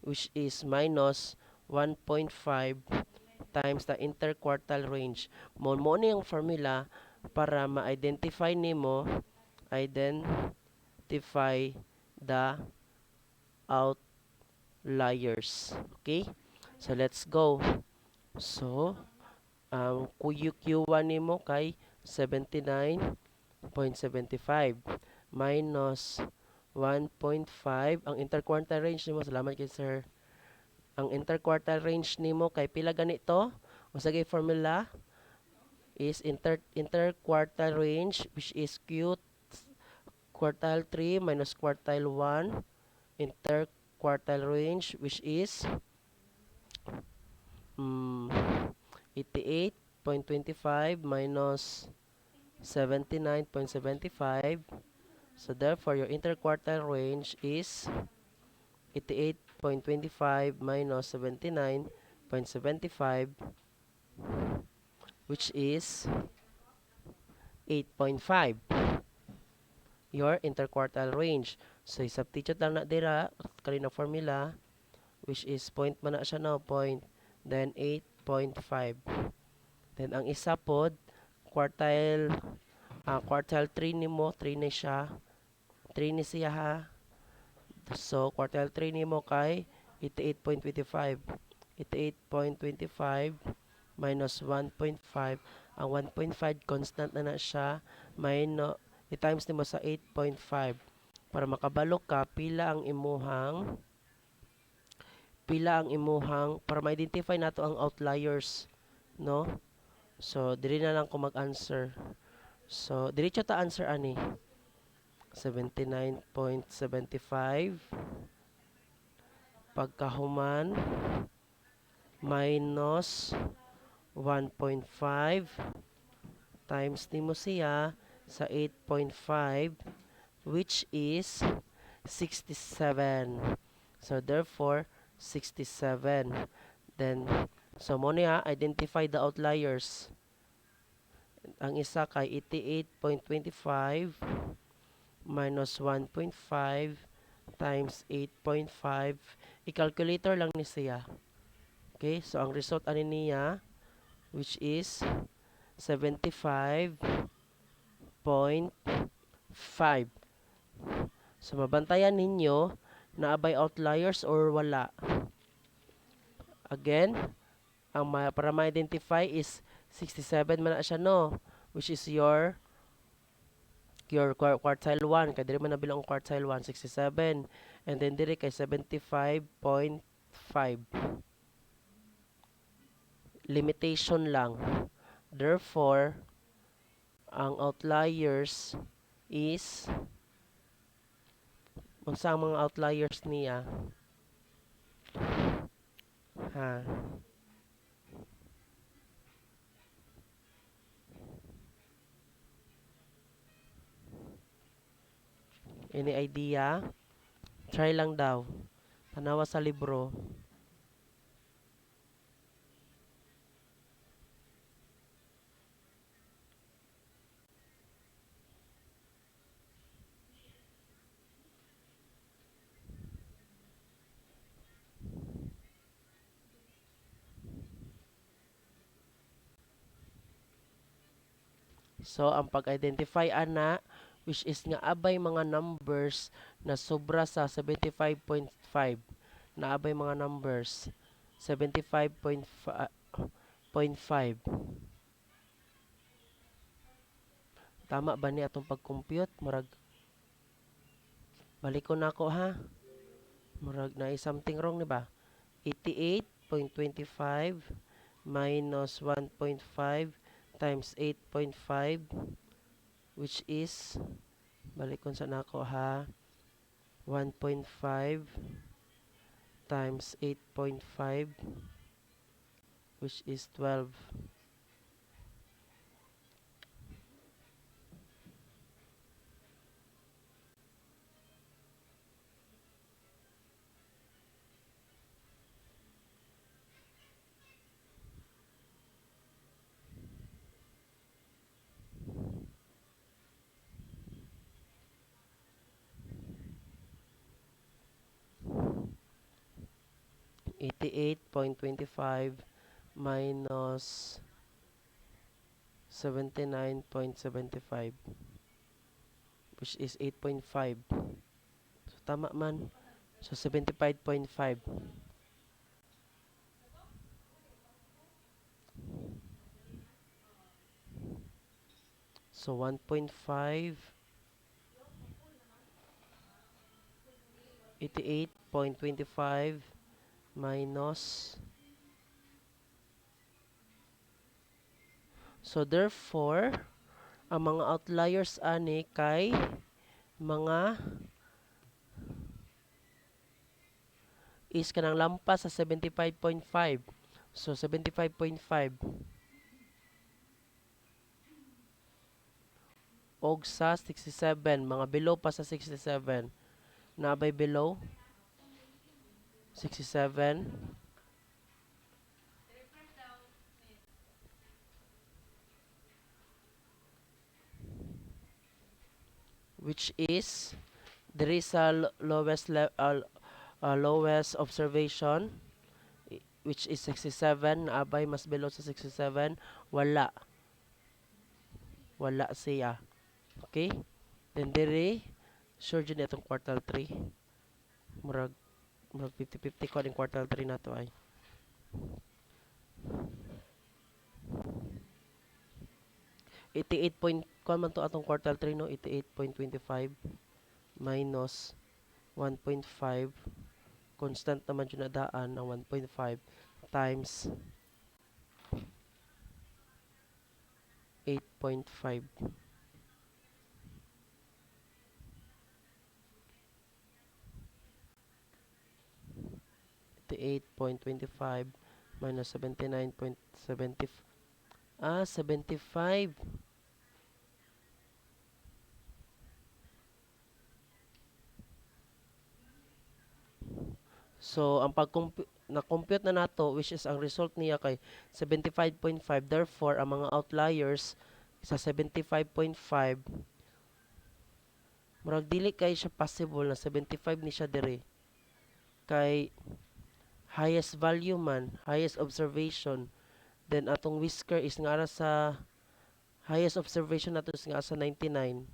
which is minus 1.5 times the interquartile range. Mo ni ang formula para ma-identify nimo, identify the outliers. Okay? So let's go. So Q1 nimo kay 79.75 minus 1.5 ang interquartile range nimo. Salamat kay sir. Ang interquartile range nimo kay pila ganito? Usa gay formula is interquartile range which is Q quartile 3 minus quartile 1 interquartile range which is 88.25 minus 79.75. So therefore your interquartile range is 88.25 minus 79.75 which is 8.5 your interquartile range. So i-substitute lang na dira kanina formula which is point man na siya now, point, then 8.5. Then ang isa pod quartile 3 nimo, 3 na siya. 3 ni siya ha. So quartile 3 nimo kay 88.25. 88.25 minus 1.5. Ang 1.5 constant na siya. I-times nimo sa 8.5 para makabalo ka pila ang imuhang para ma-identify nato ang outliers, no? So diri na lang ko mag-answer. So diretso ta answer ani 79.75 pagkahuman minus 1.5 times nimo siya sa 8.5 which is 67. So therefore 67. Then so mo niya identify the outliers. Ang isa kay 88.25 minus 1.5 times 8.5. I-calculator lang ni siya. Okay, so ang result ani niya which is 75.5. So mabantayan ninyo na abay outliers or wala. Again, ang para ma-identify is 67 man na siya no, which is your quartile 1 kay diri man nabilang ang quartile 1 67 and then diri kay 75.5. Limitation lang. Therefore, ang outliers is unsa ang mga outliers niya? Ha. Any idea? Try lang daw. Tanawa sa libro. So, ang pag-identify ana, which is nga abay mga numbers na sobra sa 75.5. Na abay mga numbers 75.5. Tama ba ni atong pag-compute? Murag, balik ko na ako ha. Murag na something wrong ni ba? 88.25 minus 1.5 times 8.5 which is balik ko sa nako ha 1.5 times 8.5 which is 12. Eighty-eight point 25 minus 79.75 which is 8.5. So, tama man. So, 75.5. So, 1.5, 88.25 minus. So, therefore, ang mga outliers ani kay mga is kanang lampas sa 75.5. So, 75.5 og sa 67. Mga below pa sa 67. Nabay below 67. Which is there is a lowest observation which is 67. Abay mas below sa 67. Wala siya. Okay? Then diri sure dyan itong quartile 3. Murag 50-50 ko ang quartile 3 na to ay. Eighty-eight point kung man to atong quartile 3 no 88.25 minus 1.5 constant naman yun na daan ang 1.5 times 8.5. 88.25 minus 79.70 75. So, ang na-compute na nato, which is ang result niya kay 75.5. Therefore, ang mga outliers sa 75.5, murag dili kay siya possible na 75 ni siya dire. Kay highest value man, highest observation. Then atong whisker is nga ra sa highest observation nato is nga sa 99.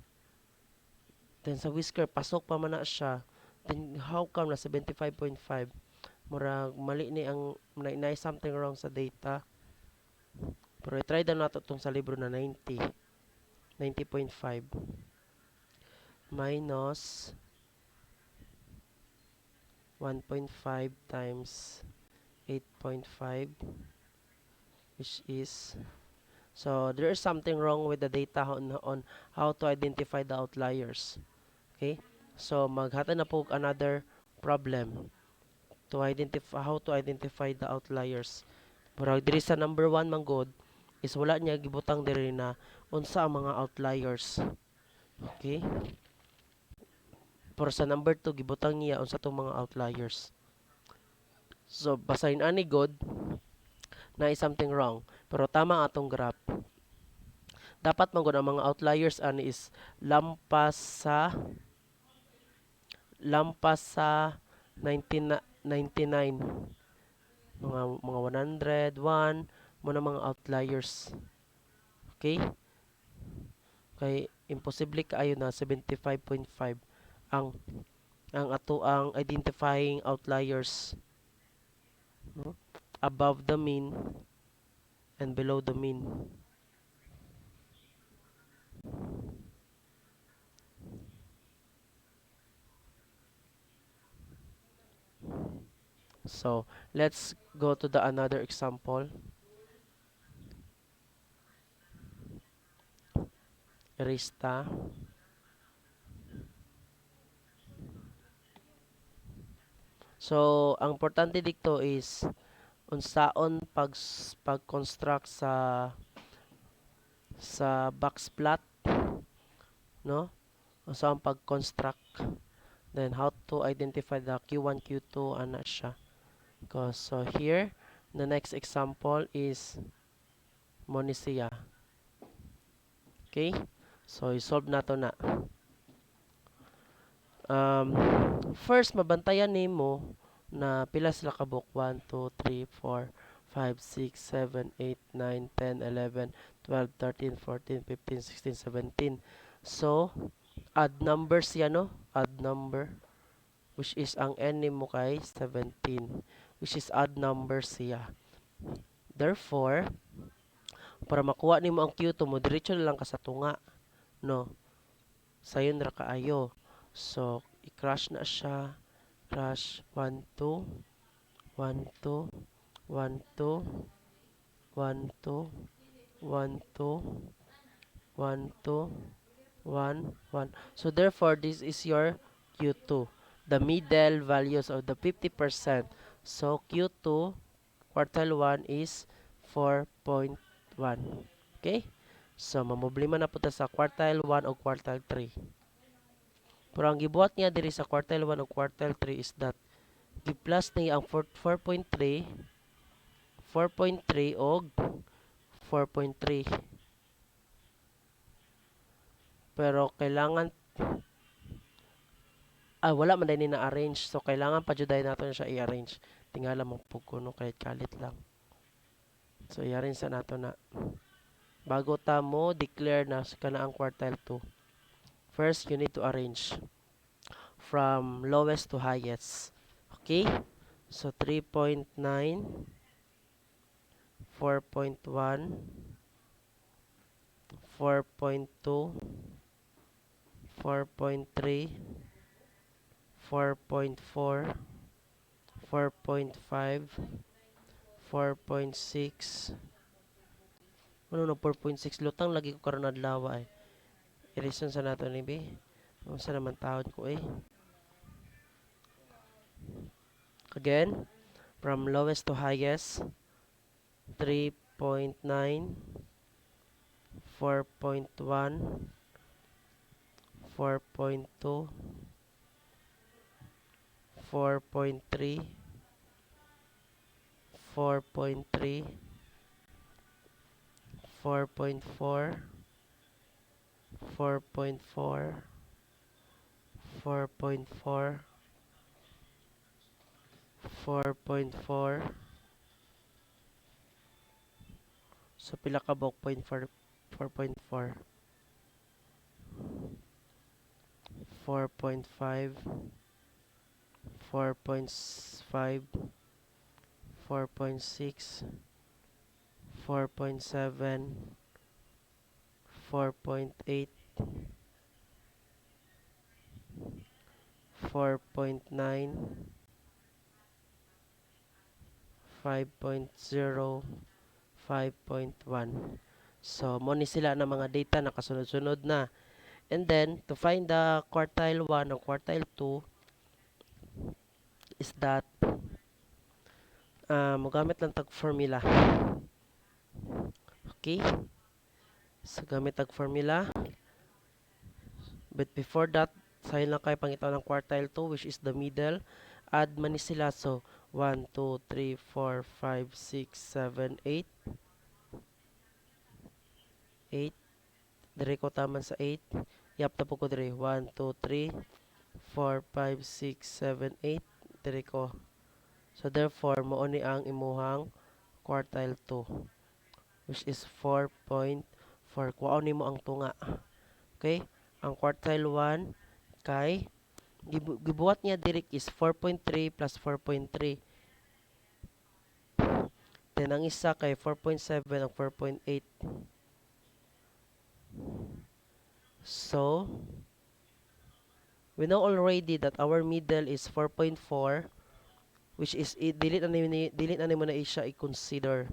Then sa whisker pasok pa man na siya. Then how come na 75.5? Murag mali ni ang na something wrong sa data. Pero i-try daw nato tong sa libro na 90. 90.5 minus 1.5 times 8.5, which is, so there is something wrong with the data on how to identify the outliers. Okay, so maghatan na po another problem to identify how to identify the outliers. Murag diri sa number 1 manggod is wala niya gibutang diri na unsa ang mga outliers. Okay, pero sa number 2 gibutang niya unsa tong mga outliers. So basahin ani god na is something wrong, pero tama atong graph. Dapat man gud ang mga outliers ani is lampas sa lampas sa 99, mga 100, 1 mo na mga outliers. Okay? Kay imposible kaayo na 75.5 ang ato ang identifying outliers, no? Above the mean and below the mean. So let's go to the another example. Erista. So ang importante dito is unsaon pag-construct sa box plot, no? Unsaon pag-construct, then how to identify the Q1, Q2 ana siya. So here the next example is Monisia. Okay, so i-solve nato na. um, First mabantayan nimo na pila sila ka book. 1, 2, 3, 4, 5, 6, 7, 8, 9, 10, 11, 12, 13, 14, 15, 16, 17. So add numbers yan, no? Add number, which is ang n nimo kay 17, which is odd number siya. Therefore, para makuha nimo ang Q2 mo, diretso na lang ka sa tunga, no? Sayon ra kaayo. So i-crush na siya. Crush 1 2 1 2 1 2 1 2 1 2 1 2 1 1. So therefore this is your Q2, the middle values of the 50%. So Q2 quartile 1 is 4.1. Okay, so mamoblema na po ta sa quartile 1 o quartile 3. Pero ang gibuhat niya diri sa quartile 1 o quartile 3 is that gi-plus niya ang 4.3, 4.3 og 4.3. Pero kailangan wala man din na-arrange. So kailangan pa jud natin siya i-arrange. Tingala mo pug kuno kahit kalit lang. So i-arrange sa nato na bago ta mo declare na kana ang quartile 2. First, you need to arrange from lowest to highest. Okay? So 3.9, 4.1, 4.2, 4.3, 4.4, 4.5, 4.6. Ano na 4.6? Lutang lagi ko karon adlaw ay. I-reason sa nato ni B. Unsa naman taon ko eh. Again, from lowest to highest, 3.9, 4.1, 4.2, 4.3, 4.3, 4.4, 4.4, 4.4, 4.4. So pila ka buok 4.4. 4.5, 4.5, 4.6, 4.7, 4.8, 4.9, 5.0, 5.1. So, mo ni sila ng mga data na kasunod-sunod na. And then, to find the quartile 1 or quartile 2 is that mogamit lang tag formula. Okay? So, gamit tag formula. But before that, sa'yo lang kayo pangitaw ng quartile 2 which is the middle. Add man ni sila. So, 1, 2, 3, 4, 5, 6, 7, 8. 8. Dire ko taman sa 8. Yap na po ko dire. 1, 2, 3, 4, 5, 6, 7, 8. Dire ko. So, therefore, mo ni ang imuhang quartile 2 which is 4.4. Kuha ni mo ang tunga. Okay? Ang quartile 1 kay gibuhat niya direct is 4.3 plus 4.3. Then ang isa kay 4.7 ang 4.8. So, we know already that our middle is 4.4 which is delete na nimo na siya i-consider.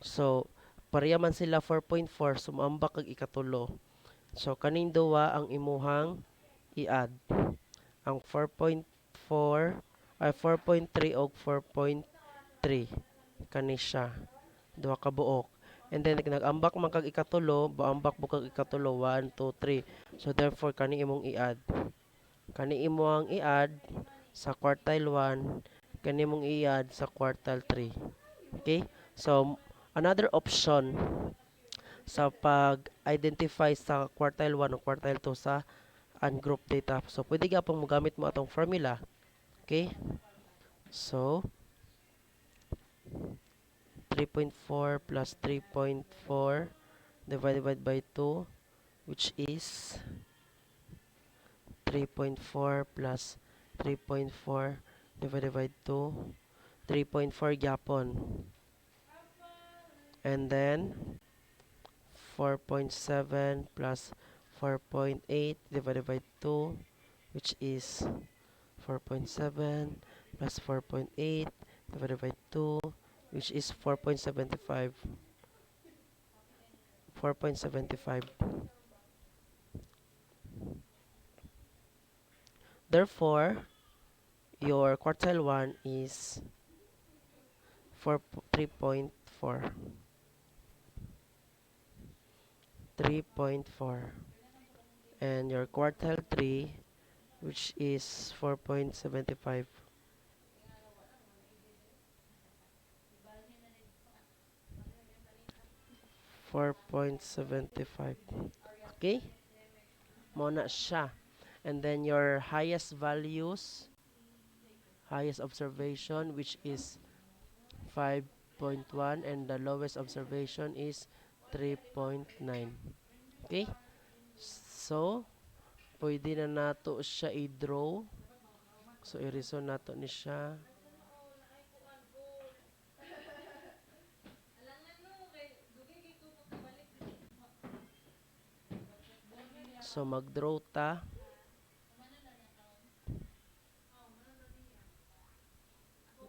So, pareha man sila 4.4 sumambak kag ikatulo. So, kaning duwa ang imuhang i-add. Ang 4.4 ay 4.3 o 4.3 kani siya. Duha ka buok. And then nag-ambak man kag ikatulo, baambak mo kag ikatulo 1 2 3. So therefore kani imong i-add. Kani imong i-add sa quartile 1, kani imong i-add sa quartile 3. Okay? So another option sa pag-identify sa quartile 1 o quartile 2 sa ungroup data. So pwede gyapon mo gamit mo atong formula. Okay? So 3.4 plus 3.4 divided by 2 which is 3.4 plus 3.4 divided by 2 3.4 gyapon and then 4.7 plus 4.8 divided by 2 which is 4.7 plus 4.8 divided by 2 which is 4.75 4.75. Therefore, your quartile 1 is 3.4. 3.4. And your quartile 3, which is 4.75. 4.75. Okay? Muna siya. And then your highest values, highest observation, which is 5.1 and the lowest observation is 3.9. Okay? So, pwede na nato siya i-draw. So, i-reason nato ni siya. So, mag-draw ta.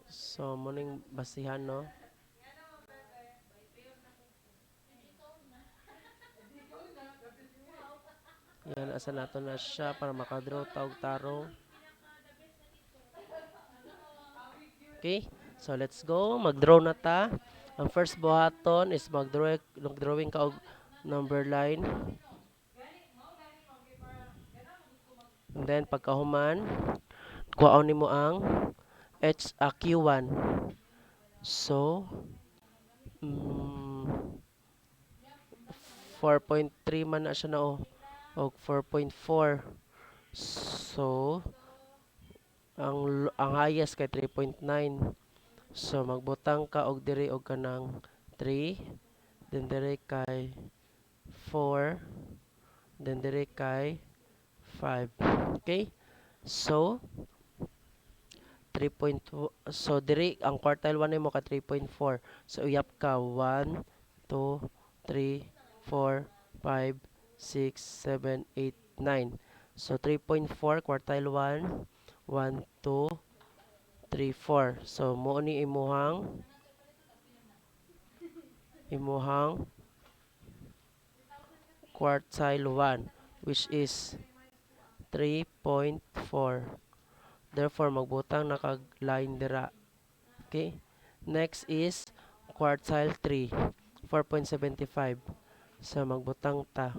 So, muning basihan, no? Yan, asa nato na siya para makadraw ta og tarong. Okay? So, let's go. Mag-draw na ta. Ang first buhaton is mag-drawing ka og number line. And then, pagkahuman, kuhaon nimo ang Q1. So, mm, 4.3 man na siya na o 4.4. So, ang highest kay 3.9. So magbutang ka og diri og kanang 3, then diri kay 4, then diri kay 5. Okay? So 3.2, so diri ang quartile 1 nimo ka 3.4. So uyap ka 1 2 3 4 5 6 7 8 9. So 3.4 quartile 1 1 2 3 4. So mo ni imuhang quartile 1, which is 3.4. Therefore magbutang na kag line dira. Okay? Next is quartile 3, 4.75. So magbutang ta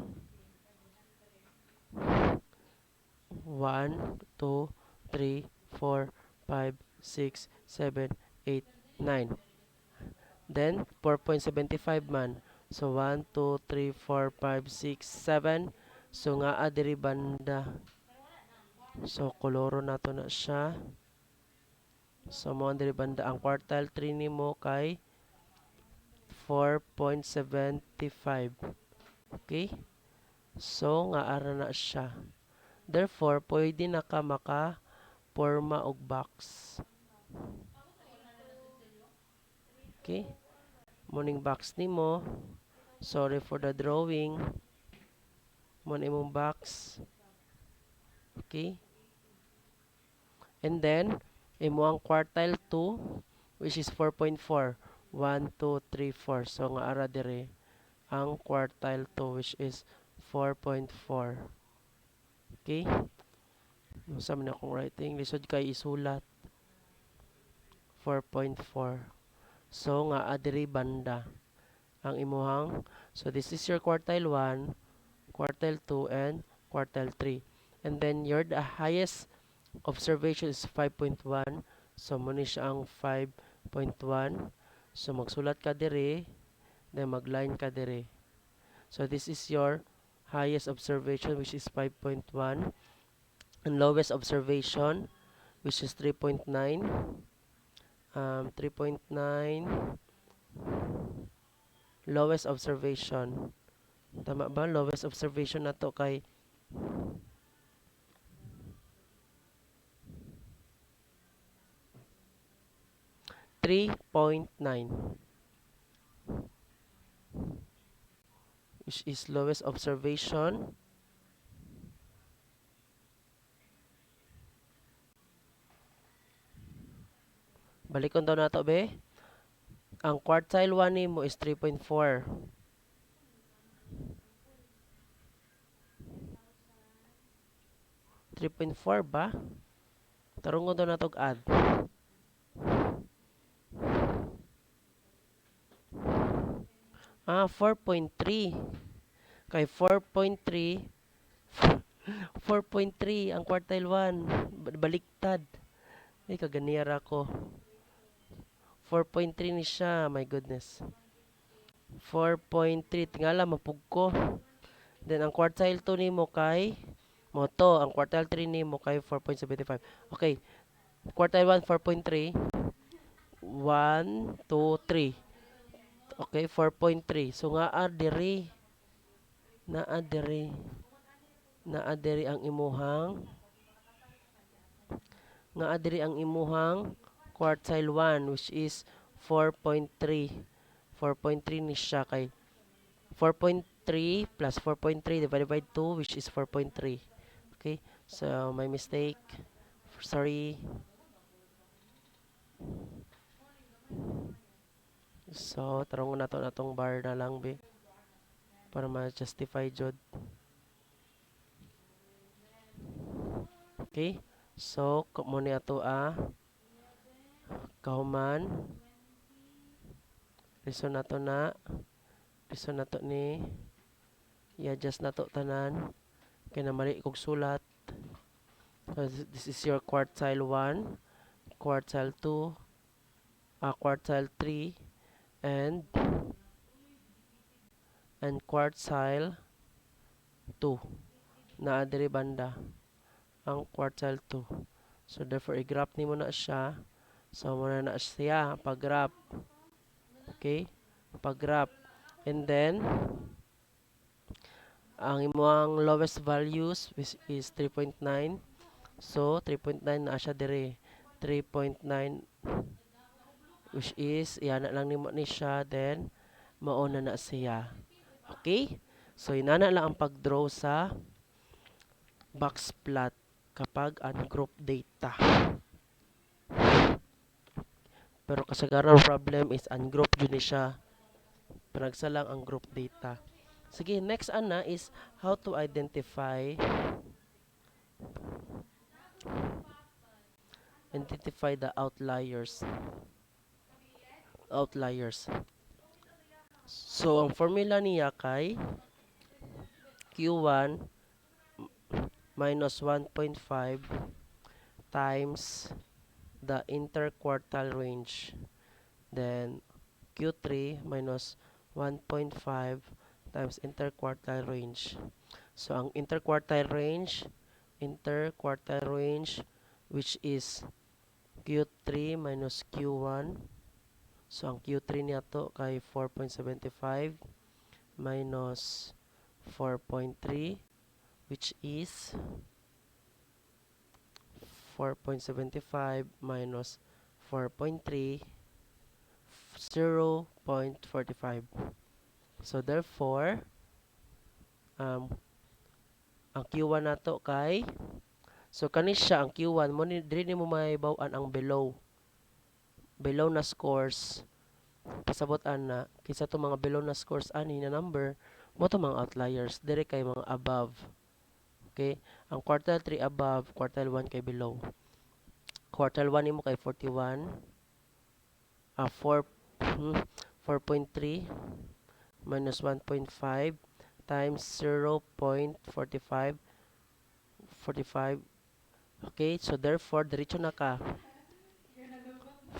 1 2 3 4 5 6 7 8 9. Then 4.75 man. So 1 2 3 4 5 6 7. So nga diri banda. So koloro nato na siya. So mo diri banda ang quartile 3 nimo kay 4.75. Okay? So nga ara na siya. Therefore, pwede na ka maka porma og box. Okay? Morning box nimo. Sorry for the drawing. Mo imong box. Okay? And then imo ang quartile 2, which is 4.4. 1 2 3 4. So nga ara dire ang quartile 2, which is 4.4. Okay? Sa man akong writing, lisod kay isulat 4.4. So nga adiri banda ang imuhang. So this is your quartile 1, quartile 2, and quartile 3. And then your the highest observation is 5.1. So muna siya ang 5.1. So magsulat ka dire, then magline ka dire. So this is your highest observation, which is 5.1, and lowest observation, which is 3.9. 3.9 lowest observation. Tama ba? Lowest observation na to kay 3.9, which is lowest observation. Balikon daw nato be. Ang quartile 1 nimo is 3.4. 3.4 ba? Tarungon daw nato add. 4.3. Kay 4.3 4.3 ang quartile 1. Baliktad. Ay, kaganiyara ko. 4.3 ni siya. My goodness. 4.3. Tingala, mapugko. Then, ang quartile 2 ni mo kay moto. Ang quartile 3 ni mo kay 4.75. Okay. Quartile 1, 4.3. 1, 2, 3. Okay, 4.3. So, nga adiri. Na adiri ang imuhang quartile 1, which is 4.3. 4.3 ni siya kay 4.3 plus 4.3 divided by 2, which is 4.3. Okay, so my mistake, sorry. So tarong na to natong bar na lang be para ma-justify jud. Okay, so mo ni ato kahuman reason nato ni i-adjust nato tanan kay na mali kog sulat. So this is your quartile 1, quartile 2, quartile 3, and quartile 2 na adiri banda ang quartile 2. So therefore i-graph nimo na siya. So muna na siya pag-graph. Okay? Pag-graph. And then ang imong lowest values which is 3.9. So 3.9 na siya dire. 3.9 which is iana lang nimo ni siya, then mauna na siya. Okay? So inana lang ang pag-draw sa box plot kapag ungroup data. Pero kasagaran problem is ungroup yun ni siya. Panagsa lang ang group data. Sige, next ana is how to identify the outliers. Outliers. So ang formula niya kay Q1 minus 1.5 times the interquartile range. Then Q3 minus 1.5 times interquartile range. So ang interquartile range which is Q3 minus Q1. So ang Q3 niya to kay 4.75 minus 4.3 which is 4.75 minus 4.3, 0.45. So therefore, ang Q1 nato kay, so kani siya ang Q1 mo diri nimo mahibaw-an ang below na scores. Pasabot ana kinsa to mga below na scores ani na number mo to mga outliers diri kay mga above. Okay? Ang quartile 3 above, quartile 1 kay below. Quartile 1 nimo kay 41, 4 4.3 minus 1.5 times 0.45 45. Okay, so therefore diretso na ka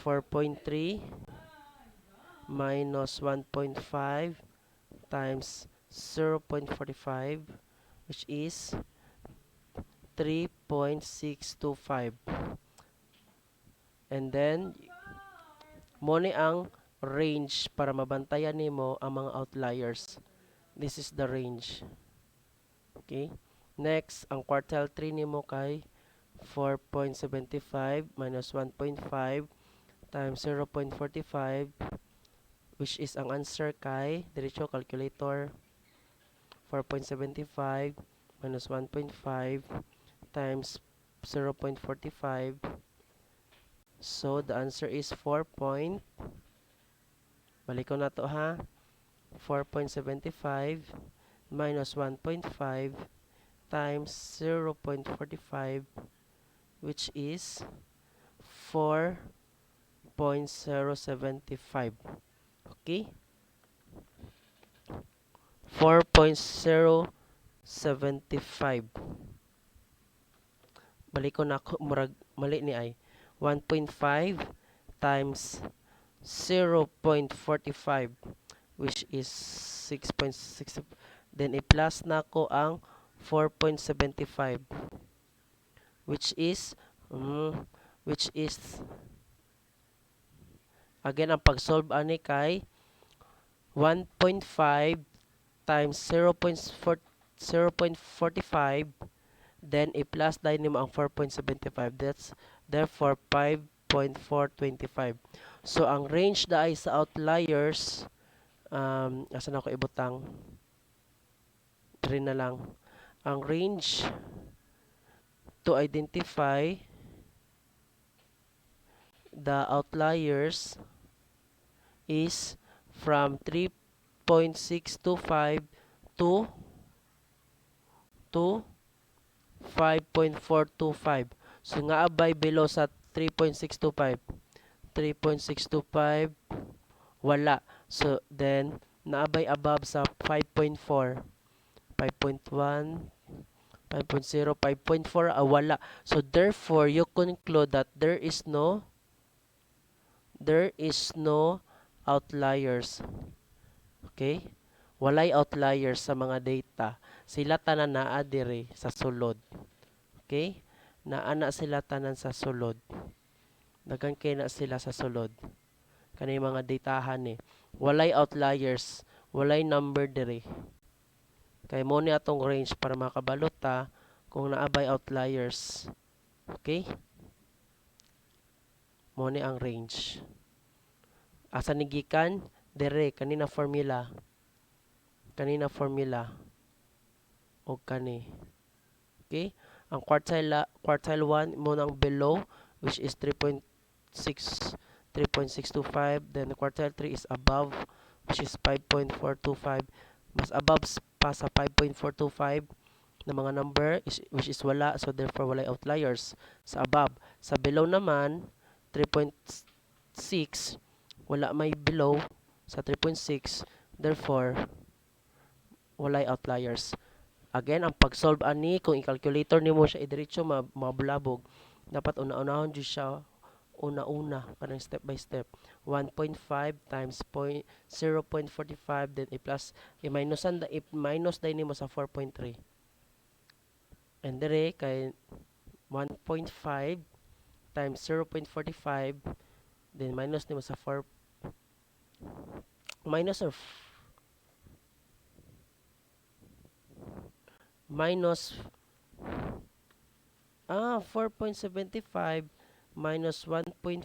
4.3 minus 1.5 times 0.45 which is 3.625. And then mo ni ang range para mabantayan nimo ang mga outliers. This is the range. Okay? Next, ang quartile 3 nimo kay 4.75 minus 1.5 times 0.45 which is ang answer kay diretso calculator 4.75 minus 1.5 times 0.45. So the answer is 4. Balik ko na to ha. 4.75 minus 1.5 times 0.45 which is 4.075. Okay? 4.075. Balik ko na ako, murag mali ni ay. 1.5 times 0.45 which is 6.6. Then i-plus na ko ang 4.75 which is again ang pag-solve ani kay 1.5 times 0.45 then i-plus dahil nimo ang 4.75. That's therefore 5.425. So ang range daay sa outliers asa na ko ibutang 3 na lang. Ang range to identify the outliers is from 3.625 to 5.425. So nga abay below sa 3.625. 3.625 wala. So then naabay above sa 5.4. 5.1, 5.0, 5.4 wala. So therefore you conclude that there is no outliers. Okay? Walay outliers sa mga data. Sila tanan naa dire sa sulod. Okay? na ana sila tanan sa sulod. Daghan kay na sila sa sulod. Kani mga datahan ni. Walay outliers, walay number diri. Kay mo ni atong range para makabalot ta kung naabay outliers. Okay? Mo ni ang range. Asa ni gikan? Dire kanina formula. Kanina formula og kani. Okay? Ang quartile 1 mo nang below which is 3.625, then quartile 3 is above which is 5.425, mas above pa sa 5.425 na mga number which is wala, so therefore wala outliers sa above. Sa below naman 3.6 wala may below sa 3.6, therefore wala outliers. Again, ang pag-solve ani kung i-calculator nimo siya idiretso mabulabog, dapat una-unahon jud siya una-una kanang step by step. 1.5 times 0.45, then i-plus i-minus dai nimo sa 4.3. And dire kay 1.5 times 0.45, then minus nimo sa 4 minus or minus 4.75 minus 1.5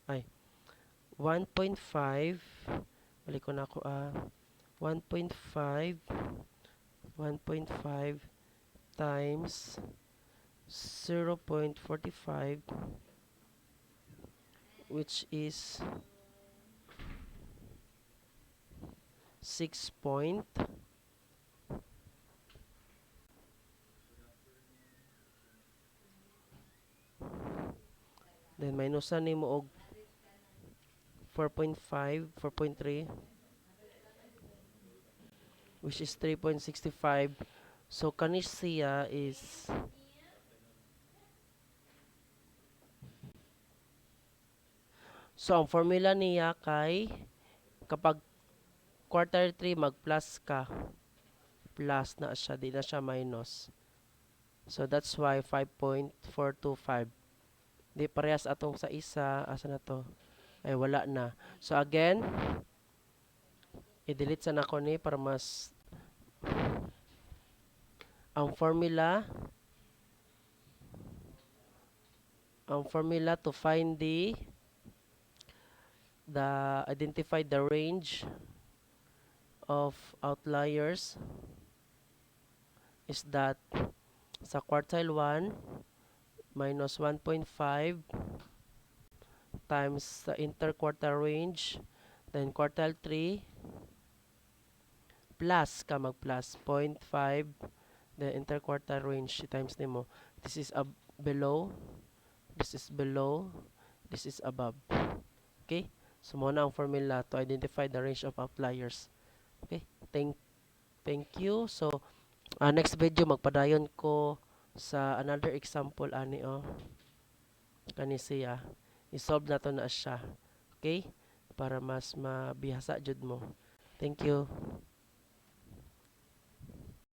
ay 1.5 balik ko na ako 1.5 times 0.45 which is 6 point then minusan nimo og 4.5 4.3 which is 3.65. So kani siya is so ang formula niya kay kapag quartile 3 mag plus ka, plus na siya, di na siya minus. So that's why 5.425. Di parehas atong sa isa, asa na to? Ay wala na. So again, i-delete sa nako ni para mas ang formula to find the identify the range of outliers is that sa quartile 1 minus 1.5 times sa interquartile range, then quartile 3 plus ka mag plus 0.5, then interquartile range times nimo. This is below, this is below, this is above. Okay? So mo na ang formula to identify the range of outliers. Okay? Thank you. So next video magpadayon ko sa another example ani kani siya. I-solve na to na siya. Okay? Para mas mabihasa jud mo. Thank you.